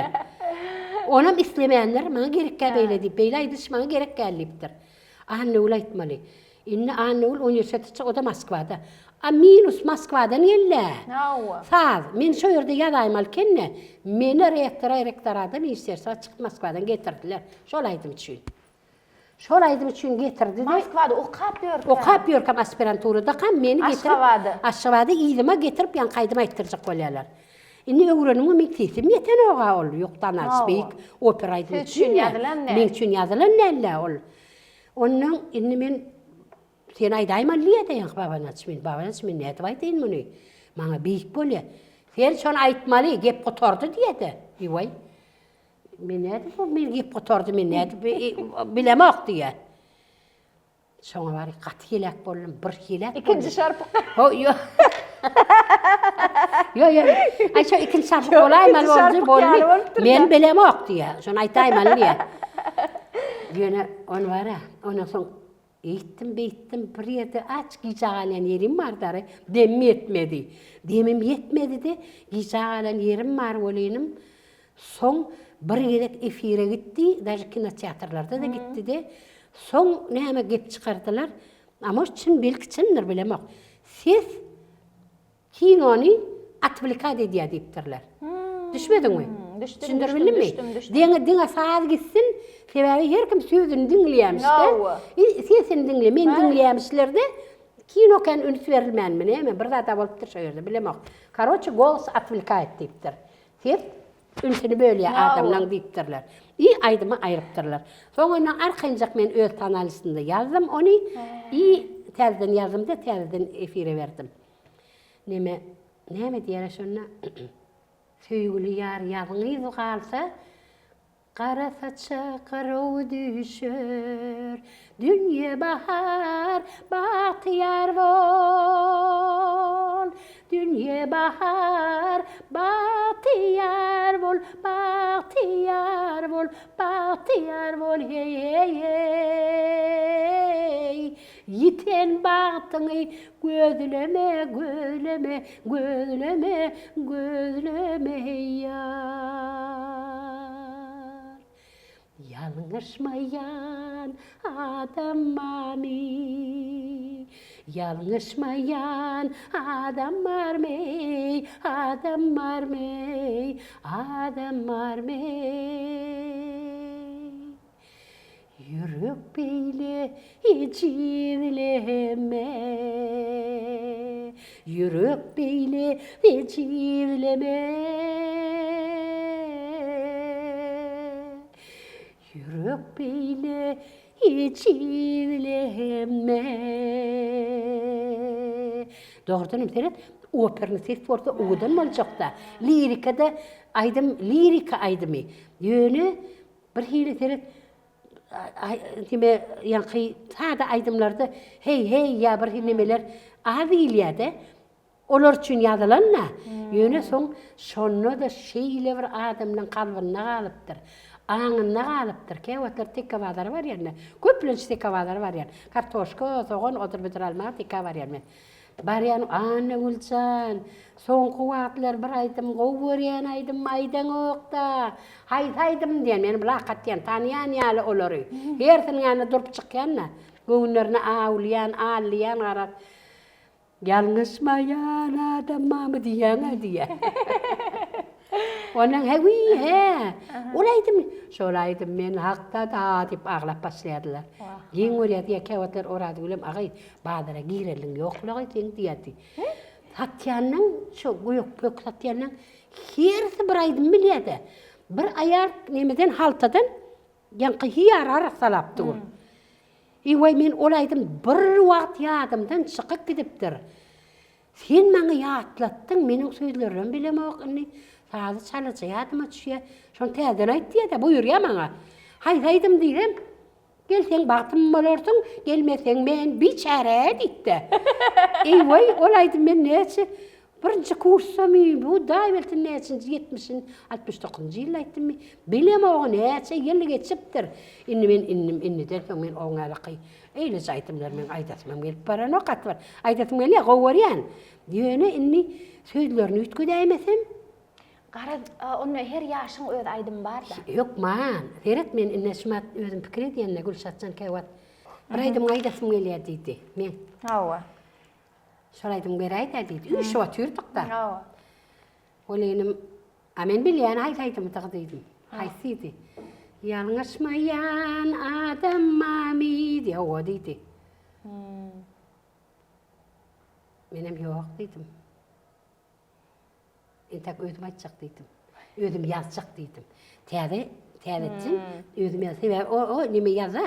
Onam islemeýänler maňa gerek gel beýle diýip, beýle aýdyş maňa gerek gel diýipdir. Anny ul aýtmaly. Inni Anny ul uniwersitete o da Moskvada. Minus Moskvadan ýelle. Saz, men şo ýerde ýadaýmal kenne. Meni rektoradan uniwersitete çykyp Moskvadan getirdiler. Şol aýdym üçin. Şol aýdym üçin getirdi. Moskvada okap ýörkam aspiranturada kam meni getirip Aşgabatda ýylyma getirip ýan kaýdyma aýtdyrjak bolýarlar. Inni öwrenimi mektesim ýeten oga ol, ýokdan asbeyk opera aýdym üçin. Men üçin ýazylan näle ol. Ondan inni men sen aýdaýman liýedeň babanaç men näde aýdyn muny. Maňa beýik bolýar. Sen şonu aýtmaly, gep gotardy diýedi. Ýoý. Men näde bu men gep gotardy men näde bilemek diýär. Şoňa bary gaty gelek boldum, bir gelek. İkinci şarpyk. Yo. Aýşo ikinci şarpyk bolaýman boldy. Men bilemek diýär. Şonu aýtaýman diýär. Ýöne on bara, ondan soň eýtdim, bir ýerde aç gijagan ýerim bar dary, demim ýetmedi de, gijagan ýerim bar bolynym. Soň bir gerek efire gitdi, daşy kinoteatrlarda da gitdi de. Soň näme gep çykardylar. Ama çyn belkiçindir bilemek. Siz kinony atwlikad edýär diýipdirler. Düşmediňmi? Düşdüm. Diňe saz gitsin, sebäbi her kim sözüni dinleýärmişde. Sesini dinle, men dinleýärmişlerde kino kan üns berilmänmi, näme? Bir zata bolupdyr şo ýerde bilemek. Karoçy gols atwlikad diýipdir. Siz ünsini bölýär adamlaň diýipdirler. Aýdyma aýrypdyrlar. Soňra arkaňjak men öz tanalysynda ýazdym ony. Täzeden ýazdym da täzeden efire berdim. Näme diýär şonna? Söýgüli ýar ýazyňyz galsa, qara saça qaraw düşür. Dünýe bahar, bahtiyar bol. Dünýe bahar, bahtiyar bol, bahtiyar bol, bahtiyar bol, hey hey hey. Yiten bagtyňy gözleme, gözleme, gözleme, gözleme ýar. Yalnışmayan adam mami, yalnışmayan adam var mı, adam var mı, adam var mı? Yürük beyle hiç izleme, yürük beyle hiç izleme. Yürük beyle hiç izleme. Doğrudan imteret, operni ses orta oğudan mı olacak da. Lirikada aydım, lirika aydımı. Yönü bir hile teret, dime yankı tada aydımlarda hey ya bir hilemeler adı iliyade. Olar üçün yazılanna. Yönü son sonuna da şeyle bir adamdan kalbına kalıptır. Ağınına kalıptır. Kevatlar tek kavaları var yani. Köpülünç tek kavaları var yani. Kartoşka, soğan, otur bitir alma tek kavar yani. Var yani anne ulcan. Son kuvatlar bir aydım, kovuriyan aydım, aydan oqta. Haydım diyen, benim lakat diyen, tanıyan yalı oluru. Hersin yani durup çıkyanna. Göğünlerine ağlayan, ağlayan arat. Yalnızmayan adam mı diyen diye. Onun hevi he. Olaydım. Şolaydım men hakta da dip ağlap başladılar. Yen oraya diye kevatlar oradı gülüm ağay badara girelin yokluğu sen diyeti. Tatyanın şu gök tatyanın hersi bir aydım biliyede. Bir ayar nemeden haltadan yankı hiyar arak salaptı ol. İvay men olaydım bir vaqt yadımdan çıkıp gidiptir. Sen bana yatlattın, benim sözlerim bilemek. Sazı çalıcı yadıma düşüyor. Şunu teyden ayt diye de buyur ya bana. Haydım diyem. Gelsen baktım olursun, gelmesen ben bir çare ditti. Eyvay, olaydım ben neyse. Birinci kursum bu da evveltin neyse 70'in 69. yıl ayttım mi? Bilem o neyse yıllı geçiptir. İnni derken ben oğun alakı. Eyle aytımlar men aydatmam gelip paran o kat var. Aydatmam gelip qovar yan. Diyene inni sözlerini ütkü değmesem. Qara, onun her yaşın öz aydım var da. Yok man. Feret men inne şumat özüm fikri diyenle Gülşatcan kevat. Bir aydım aydatmam gelip deydi. Men. Hava. Şolaydım geray da deydi. Üç vat yürüdük da. Hava. Olayım. Amen bilyen haydım taqdiydim. Haysiydi. Yalnızmayan adam mami diye o deydi. Benim yok dedim. İntak ödüm açacak dedim. Ödüm yazacak dedim. Teyadetsin, ödüm yazacak. O nime yaza.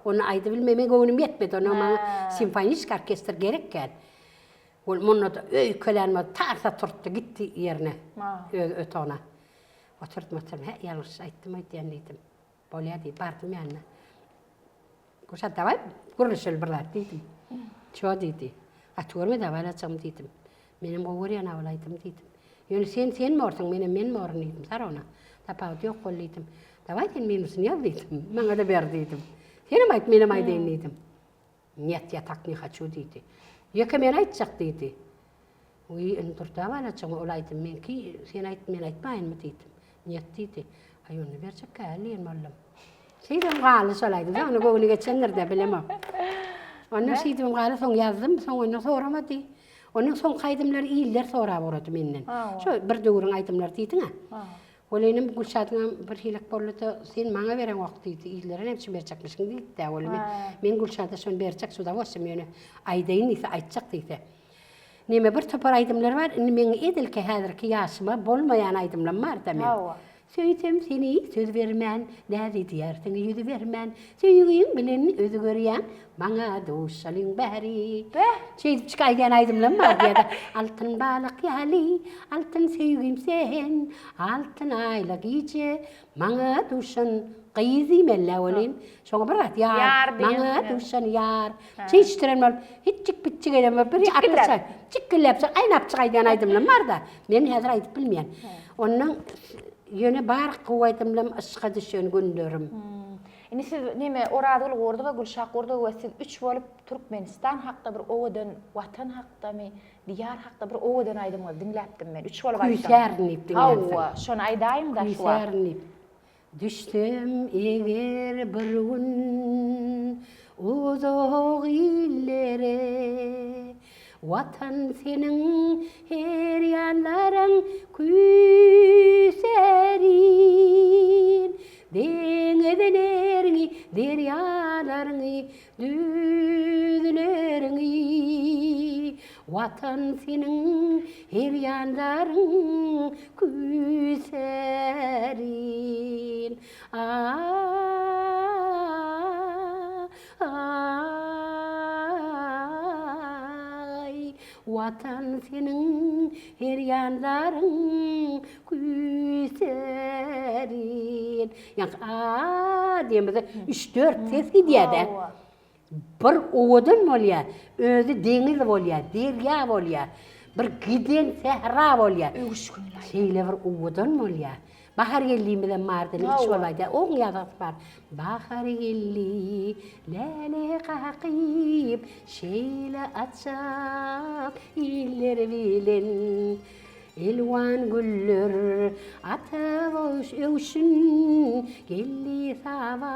Onu aydı bilmemek onun yetmedi. Onu simfonist orkestr gerekken. Onu da öykülenme tarsa turttu gitti yerine. Ötona. Oturdum. Yalnız ayttım dedim. Bolya deyip bardım yanına. Kuşat da var, kuruluşul birler dedim. Çoğu dedi. Atörme de var açam dedim. Benim oğuryan avlaydım dedim. Yani sen mi orsun, men mi orun dedim. Sar ona. Tapavut yok kol dedim. Da var sen menusun yaz dedim. Bana da ber dedim. Senim ayt, benim ayden dedim. Niyet yatak ne haçu dedi. Yaka men aytacak dedi. Uy, turda var açam olaydım men ki sen ayt men aytmayın mı dedim. Niyet dedi. Ay onu verecek kâliyen mallam. Şeydim gâlı solaydım. Onu goğunu geçenler de bilemem. Onun şeydim gâlı son yazdım. Son onu soramadı. Onun son kaydımları iyiller sonra vurdu menden. Şu bir doğrun aydımlar deydin ha. Olayım Gülşat'ın bir hilek bolluda sen bana veren vaqt deydi. İyillerin hepsini verecekmişsin deydi de olayım. Men Gülşat'a son verecek suda olsam yani aydayın ise aytacak deydi. Neme bir topar aydımlar var. Men edilke hadirki yaşıma bolmayan aydımlar var da men. Söytem seni söz vermen, nerede diyersin yüzü vermen. Söyleyeyim bilen özü görüyen, bana doğuşalın bari. Şeydip çıkayken aydımlan var diye de. Altın balık yali, altın sevgim sen, altın aylık gece, bana doğuşan kıyızı melle olin. Şoğa bırak yar, bana doğuşan yar. Şey iştiren var, hiç çık edemem, biri atırsa, çıkkıllapsa, aynı yapçıkayken aydımlan var da. Ben hazır aydıp bilmeyen. Onun yöne bar kuvvetimlem ışığa düşen günlerim. Ini siz neme oradılı ordu ve Gülşah ordu ve siz üç bolup Türkmenistan hakkında bir oğudan, vatan hakkında mı, diyar hakkında bir oğudan aydımı dinleptim ben. Üç bolup aydım. Küysernip dinleptim. Hava, şonu aydayım da şu var. Küysernip. Düştüm eğer bir gün uzak illere, vatan senin her yanların küserin. Denizlerini, deryalarını, düzlerini, vatan senin her yanların küserin. Ay, vatan senin her yanların küserin. Yani diyemezler 3-4 ses gidiyor da. Bir oğudun oluyor, özü deniz oluyor, derya oluyor, bir giden sehra oluyor. Şeyle bir oğudun oluyor. Bahar geldiğimde Mardin'in iç olaydı, oğun yazısı var. Bahar geldi, lale kakayıp, şeyle açak, iller bilin. Elvan güller atavuş övüşün, geldi sava,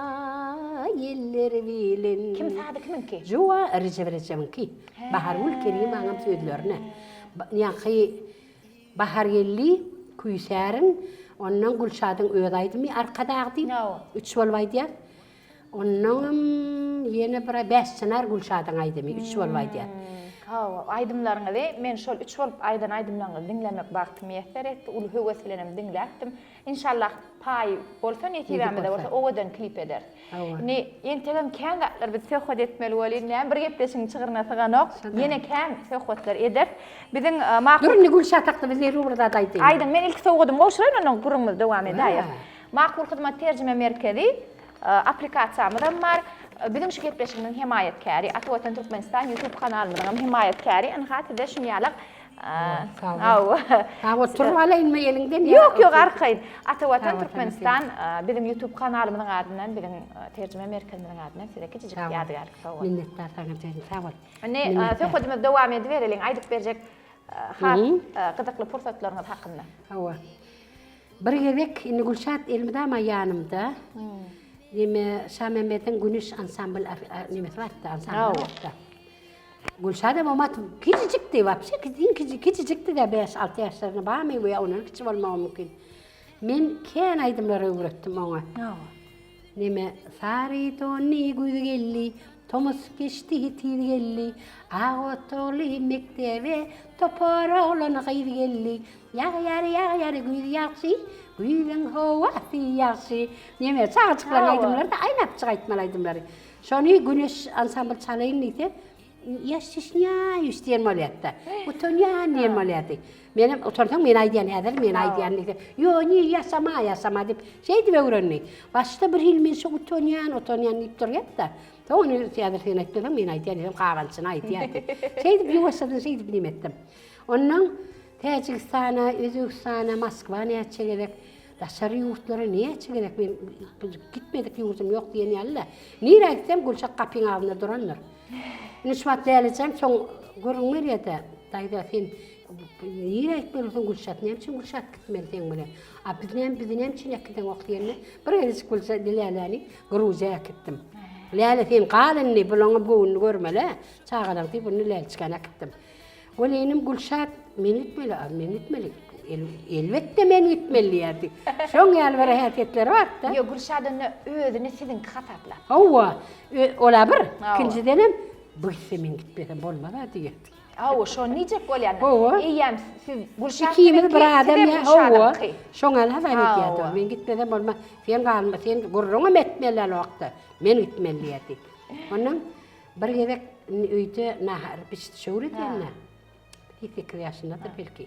iller bilin. Kim sadı kiminki? Juwa Recep-Recep'inki. Bahar Gül Kerim ağam söylüyorne. Yani bahar geldi, küyserin, ondan Gülşad'ın ödaydı mı arkadağdı. No. 3 olmaydı ya. Ondan yeni bir 5 sener Gülşad'ın aydı mı 3 olmaydı ya. Aydımlarını de men şol 3 olup aydan aydımlarını dinlemek vaktim yeter etti. Ulu hüvves bilenim dinlettim. İnşallah pay bolsa netiremede bolsa owadan klip eder. Ne yentegem kengatlar bit söhbet etmeli wali ne bir gepleşin çığırna sığanok. Yine kan söhbetler eder. Bizim maqul Dur ne Gülşad taktı bizi burada daydı. aydan men ilk soğudum. Oşrayın onun gurumuz devam eder. Maqul hizmet tercüme merkezi applikatsiyamızdan var. Bizim şu gepleşiginin himayetkari, Atavatan Türkmenistan YouTube kanalımızın himayetkari. Enhatide şunyalık. Oturup alayım mı elinden? Yok arkayın. Atavatan Türkmenistan bizim YouTube kanalımızın adından, bizim tercüme merkezimizin adından size küçücük yadigarlık sağ olun. Minnettar sana canım, sağ ol. Ne söhbetimiz devam ediverelim. Aydık verecek kızıklı fırsatlarınız hakkında. Bir gebek inni Gülşad elmidama yanımda. Nime Şamemed'in Güneş Ansambl nimesi vardı, ansambl vardı. Gülşad'a mamat küçücüktü, vapşe küçücüktü de 5-6 yaşlarına bağımı veya onun küçük olmam mümkün. Men ken aydımları öğrettim ona. Nime sari tonni güzgelli, Thomas geçti hitirgelli, ağotoli mektebe, topara olan gaygelli, yağ güz yakşı, güzün havası yakşı. Nime sağçıklan aydımları da aynı apçık aytmalı. Şonu Güneş ansambl çalayın neyse, yaşışnya üstüyen maliyette. Utonya niyen maliyette. Benim oturtan men aydiyan eder, men aydiyan neyse. Yo ni yaşama deyip şeydi ve öğrenmeyi. Başta bir hilmin şu utonyan deyip duruyor da. Onu siyadır sen ettim, men aydiyan dedim, kağansın aydiyan. Şeydi bir başladın şeydi bilim ettim. Ondan Tacikistan'a, Özbekistan'a, Moskva ne çekerek, dışarı yurtlara ne çekerek, ben gitmedik yurtum yok diyen yerler. Nereye gitsem Gülşad kapının ağzında duranlar. Nüşmat değerleyeceğim, son görünmür ya da, dayda sen nereye gitmelisin Gülşad, ne için Gülşad gitmelisin böyle. Bizden için yakıdan okuyalım. Bir gelecek Gülşad dilerlerini Gruzya'ya gittim. Lale sen kalın ne, bulana bu görmeli, çağıdan ki bunu lale çıkana gittim. Öyleyim Gülşad, men gitmeli. Elbette men gitmeli yani. Şon yalvarı hareketleri var da. Yok Gülşad'ın özünü sizin katatla. Hava, ola bir. İkinci denem, bu ise men gitmesem olmadı diye. Şon nicek olyan. İyiyem siz Gülşad İkimiz bir adam ya hava. Şon alha var diye. Men gitmesem olma. Sen kalma, sen gurruna metmeler vakti. Men gitmeli yani. Onun bir gerek uydu nahar pişti şöyle diyenler. Bir kreasyonda da belki.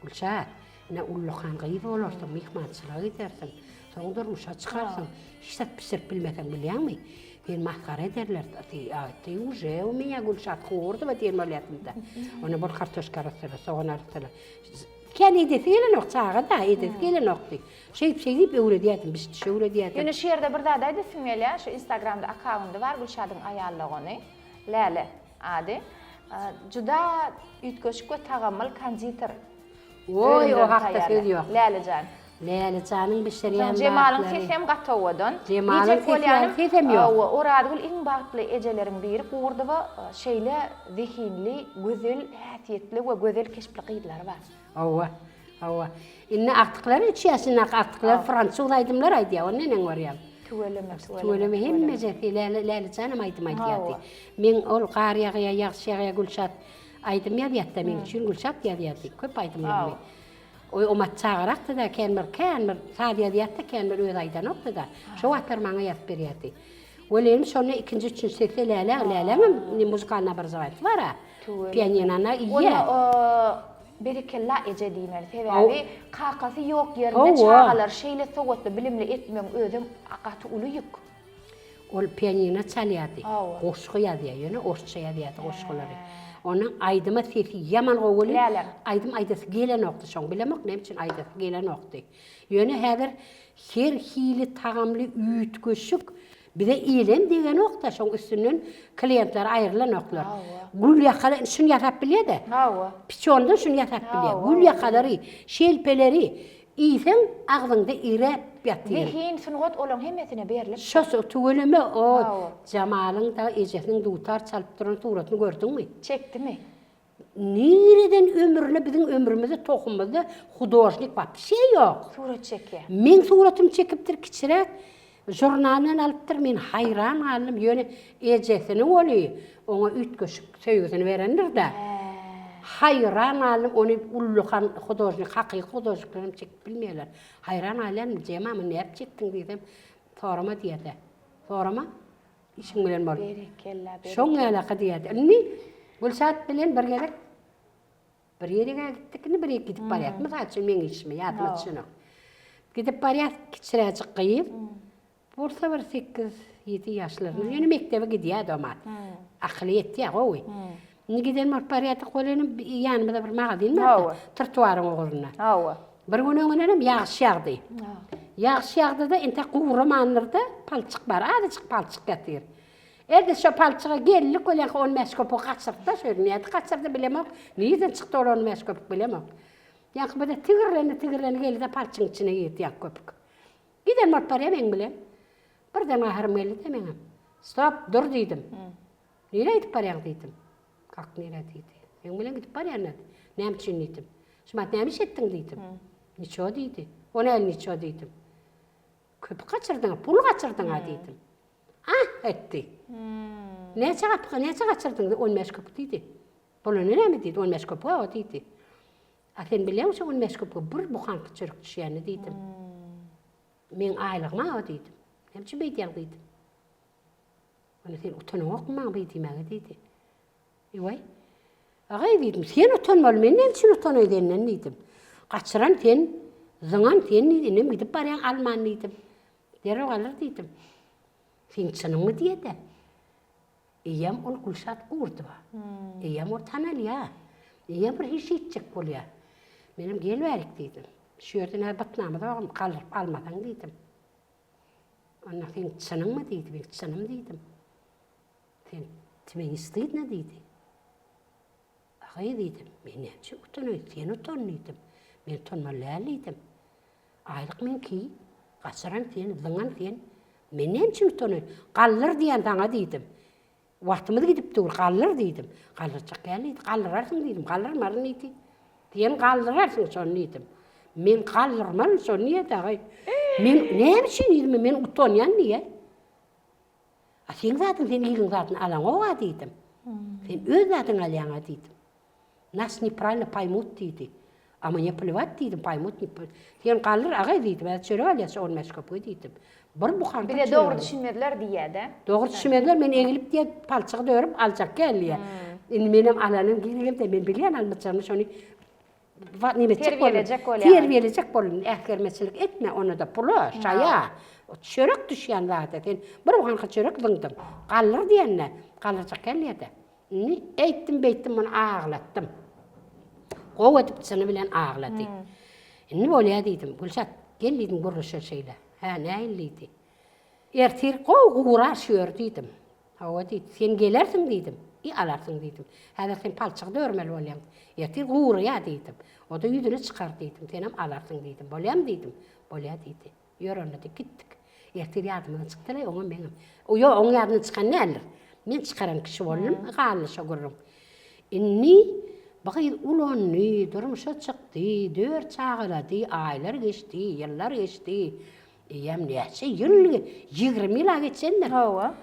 Gülşad, ne ulluğun gıydı olursun, mihmançılığa gidersin. Sonra durmuşa çıkarsın. Hiç de pişirip bilmeden biliyor musun? Bir mahkar ederler. Uje, o miya Gülşad kurdu ve diyelim öyleyatında. Onu bol kartoşka arasıyla, soğan arasıyla. Kendi edesi gelin yok, sağa da edesi gelin yoktu. Şey deyip öyle diyedim, bir şöyle diyedim. Yine şiirde bir daha daydı Simeli, şu Instagram'da akkauntu var, Gülşad'ın ayarlığını. Lale adı. Juda ütköşkö tagammal kanjitir. Oy, o hakta söz yok. Lalecan. Leyla canın bir şeriyan Cemal'ın sesem gatowadon. Cemal'ın sesem yok. Oradygul iň bagtly ejelerin biri gurdy we şeýle zihinli, gözel, häsiýetli we gözel keşpli gyýdylar bar. Ava. Inne aktıklar 3 yaşında aktıklar Fransız aydımlar aydı ya. Onun nenen var ya. Tuveleme hemmece Leyla canım aydım aydı. Men ol qariyaga yaxşıya Gülşat aydım ya diýetdi men üçin Gülşat diýdi. Köp aydım men. O matçağıraktı da kenmer sadiye diýetdi kenmer öz aydan okdy da. Şo atlar maňa ýazyp berýärdi. Ölerim şonu 2-nji 3-nji sesle Leyla muzikalna bir zawat var ha. Pianinana iýe. Berekella eje diýmeli. Sebäbi kakasy ýok ýerinde çağalar şeýle sowatly bilimli etmem özüm akaty ulyk. Ol pianino çalýardy. Goşgy ýazýar, ýöne orçça ýazýardy goşgulary. Onun aydyma sesi yaman gowy. Aydym aydasy gelen okdy şoň bilemek näme üçin aydasy gelen okdy. Ýöne häzir her hili tagamly üýt göşük bir de iýlem degen okda şoň üstünden klientler aýrylan oklar. Gül ýakala şunu ýatap bilýärdi. Piçonda şunu ýatap bilýär. Gül ýakalary, şelpeleri iýsen agzyňda irep ýatyr. Zihin sunugat olan hemmesine berilip. Şo tugeleme o Jamalyň da ejesiniň dutar çalyp duran suratyny gördüňmi? Çekdimi? Nireden ömrüne bizim ömrümüzde tohumumuzda hudojnik var. Bir şey yok. Surat çeki. Men suratımı çekiptir kiçirek. Jurnalından alıptır men hayran aldım. Yöne ejesini oluyor. Ona üç köşük söýgüsini verendir de. Hayran aldım. Onu ullukan hudojnik, hakiki hudojniklerini çekip bilmeýärler. Hayran aldım. Cemamı näp çektin dedim. Sorama diýdi. Sorama. İşin bilen bol. Berekella. Şoň alaka diýdi. Ni Gülşat bilen bir gerek. Bir ýerige gitdikini bir gidip barýar. Mysal üçin men işime ýadyma düşýär. Gidip barýar kiçiräjik gyýyp. Bursa bir 8-7 ýaşlaryny ýöne mektebe gidýär domat. Akly ýetdi gowy. Ni giden barýar qolenim ýanymda bir magazin var. Trotuaryň oguruna. Bir gün öňünem ýağış ýagdy. Ýağış ýagdy da ente gowramanlarda palçyk bar. Adyçyk palçyk gatyr. Elde şu palçığa geldik, öyle on meskopu kaçırdı, şöyle niyeti kaçırdı bilemem. Niyeden çıktı on meskopu bilemem. Yani böyle tigirlerini geldi de palçın içine girdi yak köpük. Giden morparaya ben bilem. Birden ahırım geldi de benim. Stop, dur dedim. Nereye gidip paraya dedim. Kalk nereye dedi. Ben bilem gidip paraya ne? Neyim için dedim. Şimdi neymiş ettin dedim. Niço dedi. Ona el niço dedim. Köpük kaçırdın, pul kaçırdın dedim. Ah etti. Neçe kaçırdın? 15 köpük dedi. Bunu ne mi dedi? 15 köpük o dedi. Sen biliyor musun 15 köpük bir bukan çörük düşýärni dedim. Men aýlygma o dedim. Hemçe beýdýär dedim. Onu sen utanmak mı beýdýmäge dedi. Eýway. Agay dedim. Sen utanmaly men hemçe utanaý denden dedim. Kaçıran sen, zyňan sen dedim. Gidip barýan Alman dedim. Derewal alır dedim. Sen çynymmy diýdi. Eýem ol Gülşat gurdy. Eýem o tanalýa. Eýem bir hiç etjek bolýar. Menim gelberik dedim. Şu yerden elbatnamy da galyp almadan dedim. Onda sen çynymmy diýdi, ben çynym dedim. Sen timeň istedne dedi. Agay dedim. Men näçe utanaý, sen utan dedim. Men utanmaly dedim. Aýlyk men ki, gaçaran sen, zyňan sen. Men näçe utanaý? Gallar diýen taňa dedim. Wagtymyz gidip dur, gallar dedim. Gallarçak geldi, gallararsın dedim. Gallarmaryn dedi. Diýen gallararsın şonu dedim. Men gallaraman şonu diýdi agay. Men näme üçin dedim, men utanýan diýe. A sen zaten sen ýylyň zaten alan owa dedim. Sen öz zaten alýaňa dedim. Nas неправильно поймут dedi. Ama ne плевать dedim, paymus ne. Sen gallar agay dedim. Ben çörek alýasa 10 meşkop dedim. Bir buhan. Bir de doğru düşünmediler diýdi. Doğru düşünmediler. Men egilip diye palçığı dörüp alacak gelýär. Benim alanım gidelim de ben bilýän almaçany şonu terbiýelecek bolun. Ähkermeçilik etme onu da pulu, şaya. O çörek düşýän zaten. Bir buhan çörek zyňdym. Gallar diýenne, gallarjak gelýärdi. Ni eýtdim, beýtdim, onu ağlatdım. Gowatyp çyny bilen ağlady. Inni bolýar dedim. Gülşat, gel dedim gurruşa şeýle. Ha, näýildi? Ertir gowgurar şöýür dedim. Hawa dedi, sen gelersin dedim. İyi alarsın dedim. Hadi sen palçıqda örmeli olayım. Ertir uğru ya dedim. O da yüzünü çıkar dedim. Senem alarsın dedim. Bolayım dedim. Bolaya dedi. Yorona da gittik. Ertir yardımdan çıktılar ona benim. O yok onun yardımdan çıkan ne alır? Men çıkaran kişi oldum. Qalışa görürüm. Inni bakayım ulan ne durmuşa çıktı. Dört çağıladı. Aylar geçti. Yıllar geçti. Yem neyse yıl 20 yıl geçenler. Hava.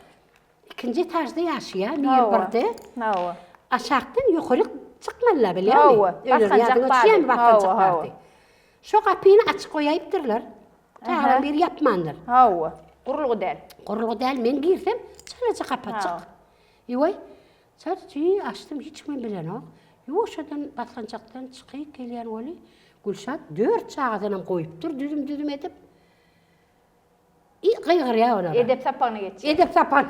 İkinci etaçda yaşıyor. Hava. Nerede? Hava. Aşağıdan yukarı çıkmalılar biliyor Hava. musun? Baskancak vardı. Hava, hava. Şu kapıyı açık koyayıptırlar. Çağıran bir yapmandır. Hava. Qurulğu del. Kurulu değil men girsem sadece kapı Ha. açık. Yoy. Sadece açtım hiç mi bilen o. Yoşadan baskancaktan çıkayım gelen oli. Gülşat 4 saatine koyuptur düdüm edip. İyi kıygır ya ona. Edep sapağına geç. Edep sapan.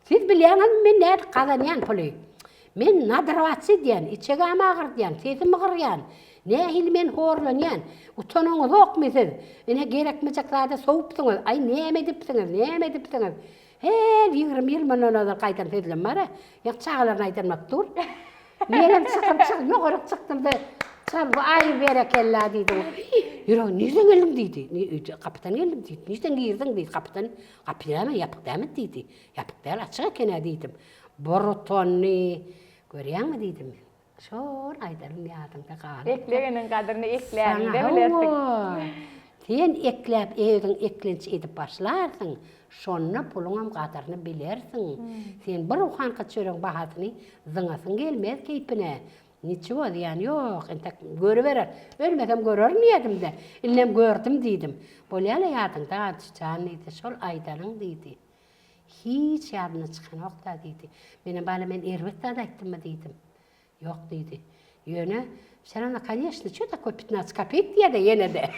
Siz biliyorsunuz men ne kazanyan pulu. Men nadravatsı diyen, içege amağır diyen, sesim mığır diyen. Ne hilmen horlanyan. Utanınız yok mu siz? Yine gerekmeyecek zaten soğuptunuz. Ay ne edipsiniz? He 20 yıl mananadır kaytan sözlem var. Yak çağlarına aytanmak dur. Nerem çıktım, yukarı çıktım da. Çal bu ay berekella dedi. Yürü, nereden geldin dedi. Kapitan geldim dedi. Nereden girdin dedi. Kapitan hemen yapık değil mi dedi. Yapık değil açık ekene dedim. Borutonni. Görüyor musun dedim. Şor aydarın yadında kaldı. Eklegenin kadrini ekleyen Sana de bilersin. sen eklep evin eklenç edip başlarsın. Şonna pulunam kadarını bilersin. Sen bir uhan kaçırın bahasını zıngasın gelmez keypine. Niço diyen yok. Entek görüverer. Ölmesem görür niyedim de. İllem gördüm dedim. Böyle yadında açacağın dedi. Şol aydarın dedi. Hiç yadına çıkan yok da dedi. Benim bana ben ervekten de ettim mi dedim. Yok dedi. Yöne, sen ona конечно, что такое 15 копеек diye de yine de.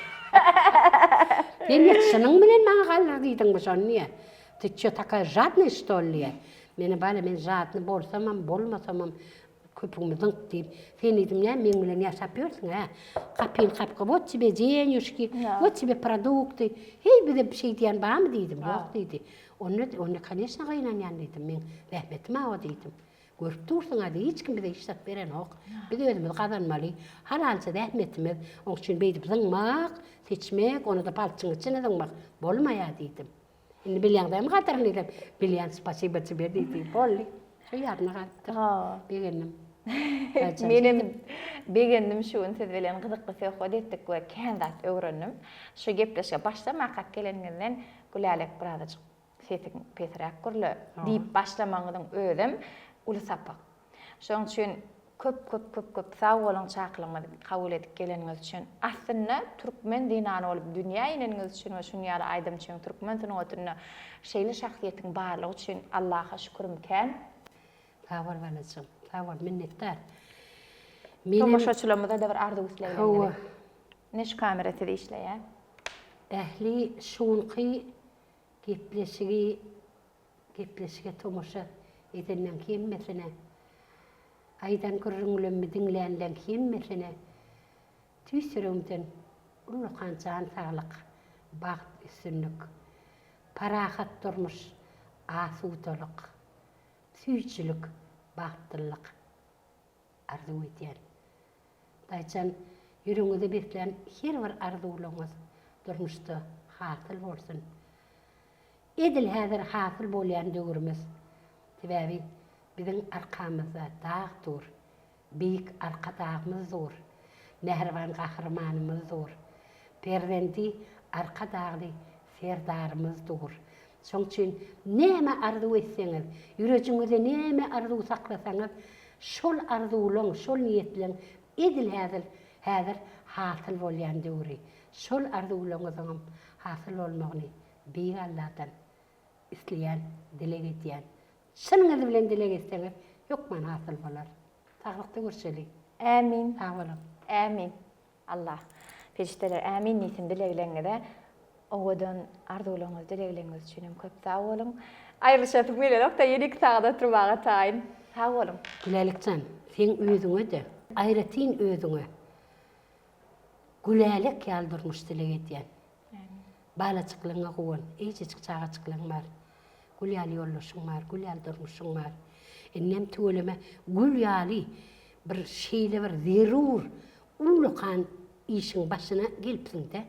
Ben yetişinin bilen bana kalır deydin bu son niye? Ты что, такая жадная, что ли? Beni bana ben jadını bolsamam, bolmasamam, köpüğümü zınk deyip, sen dedim ya, men bilen yaşapıyorsun ha. Kapıyın kapı, вот тебе денежки, вот тебе продукты. Hey bir de bir şey diyen bana mı dedim? Yok dedi. Onu конечно kaynayan dedim, men rahmetim o dedim. Görüp dursun hadi hiç kim bize işlet veren yok. Biz özümüz kazanmalı. Halalca rahmetimiz. Onun için beydip zınmak, seçmek, onu da palçın içine zınmak. Bolmaya dedim. Şimdi bilyen de mi katarın dedim. Bilyen spasiba тебе dedim. Bolli. Şu yarına kattır. Beğendim. Benim beğendim şu siz bilen kızıklı söhbet ettik ve kendat öğrendim. Şu gepleşe başlamak geleninden gülalek birazcık sesin petrak kurlu deyip başlamanızın özüm ulu sapık. Şoň üçin köp sağ bolun çaqlyňyzy kabul edip geleniňiz üçin aslında türkmen dinany bolup dünýä ineniňiz üçin we şu ýaly aýdym üçin türkmen tünüňe şeýle şahsiýetiň barlygy üçin Allaha şükürmken. Sağ ol balacığım. Sağ ol minnettar. Tomaşaçylarymyza da bir ardy üsleýär. Hawa. Neş kamerasy işleýär? Ähli şunqy gepleşige tomaşa edenden kim mesene. Aydan görüňülemi dinleýänden kim mesene. Tüýsürümden ulukan can sağlyk, baht üstünlük, parahat durmuş, asudalyk, süýçülük, bahtlyk arzu etýär. Daýçan ýüregiňizde beklen her bir arzuwlaryňyz durmuşda hasyl bolsun. Edil häzir hasyl bolýan döwürmiz. Sebäbi biziň arkamyzda dağ dur. Beýik arka dağımız dur. Nährwan gahrmanymyz dur. Perwendi arka dağly serdarymyz dur. Şoň üçin näme arzu etseňiz, ýüregiňizde näme arzu saklasaňyz, şol arzuwlaň, şol niýetleň edil häzir hasyl bolýan döwri. Şol arzuwlaňyzyň hasyl bolmagyny beýik Allahdan isleýän, dilek etýän. Şanyňyz bilen dilek etseňiz, ýokman hasyl bolar. Taglykda görşeli. Amin. Sağ olun. Amin. Allah. Peşteler amin niýetim dilegleňizde owadan arzuwlaňyz dilegleňiz üçin köp sağ bolun. Aýryşatyp bilenokda ýenik sagda turmaga taýyn. Sağ bolun. Gülelikcan, sen özüňe de, aýratyn özüňe. Gülelik ýaldyrmyş dilek etýän. Balacyklygyňa gowan, eýjecik çağaçyklaryň bar. Gülýaly ýollaşyň bar, gülýaly durmuşyň bar. Ennem töleme gülýaly bir şeýle bir zerur ulukan işiň başyna gelipsiň-de.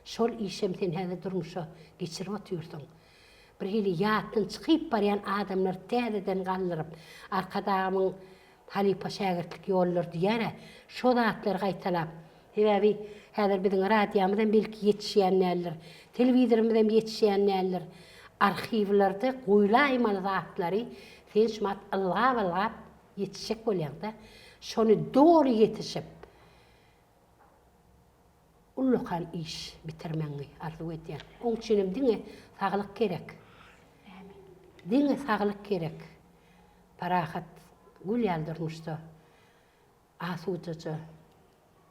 Şol işem sen häzir durmuşa geçirip oturýarsyň. Bir hili ýatdan çykyp barýan adamlar täzeden gallyryp, arkadamyň halipa şägertlik ýollar diýere, şo zatlar gaýtalap. Hebebi häzir biziň radiýamyzdan belki ýetişýän näler, telewizorymyzdan ýetişýän näler, arhivlerde goýlaýmaly zatlary sen şumat ylgap ýetişek bolýar-da. Şonu dogry ýetişip ulukan iş bitirmeňi arzu edýär. Oň üçin diňe saglyk gerek. Diňe saglyk gerek. Parahat gülýär durmuşda. Asudyjy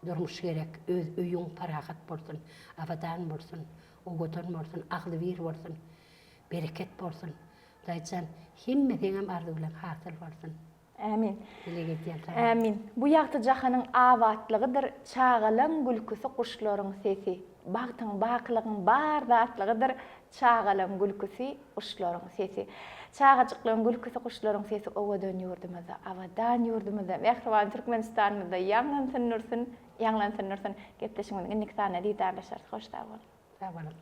durmuş gerek. Öz öýüň parahat bolsun, abadan bolsun, ogotan bolsun, agly bir bolsun, bereket bolsun. Daýjan hemme diňem arzu bilen hasyl bolsun. Amin. Dilek edýär. Amin. Bu ýagty jahanyň awatlygydyr, çağalan gülküsi kuşlaryň sesi. Bagtyň baklygyň bar zatlygydyr, çağalan gülküsi kuşlaryň sesi. Çağajyklaryň gülküsi kuşlaryň sesi owadan ýurdumyzda, awadan ýurdumyzda, Mehriban Türkmenistanymyzda ýanglansyn nursun, ýanglansyn nursun. Gepleşiňiz innik sana diýdarlaşar. Hoş da bol. Sag bolun.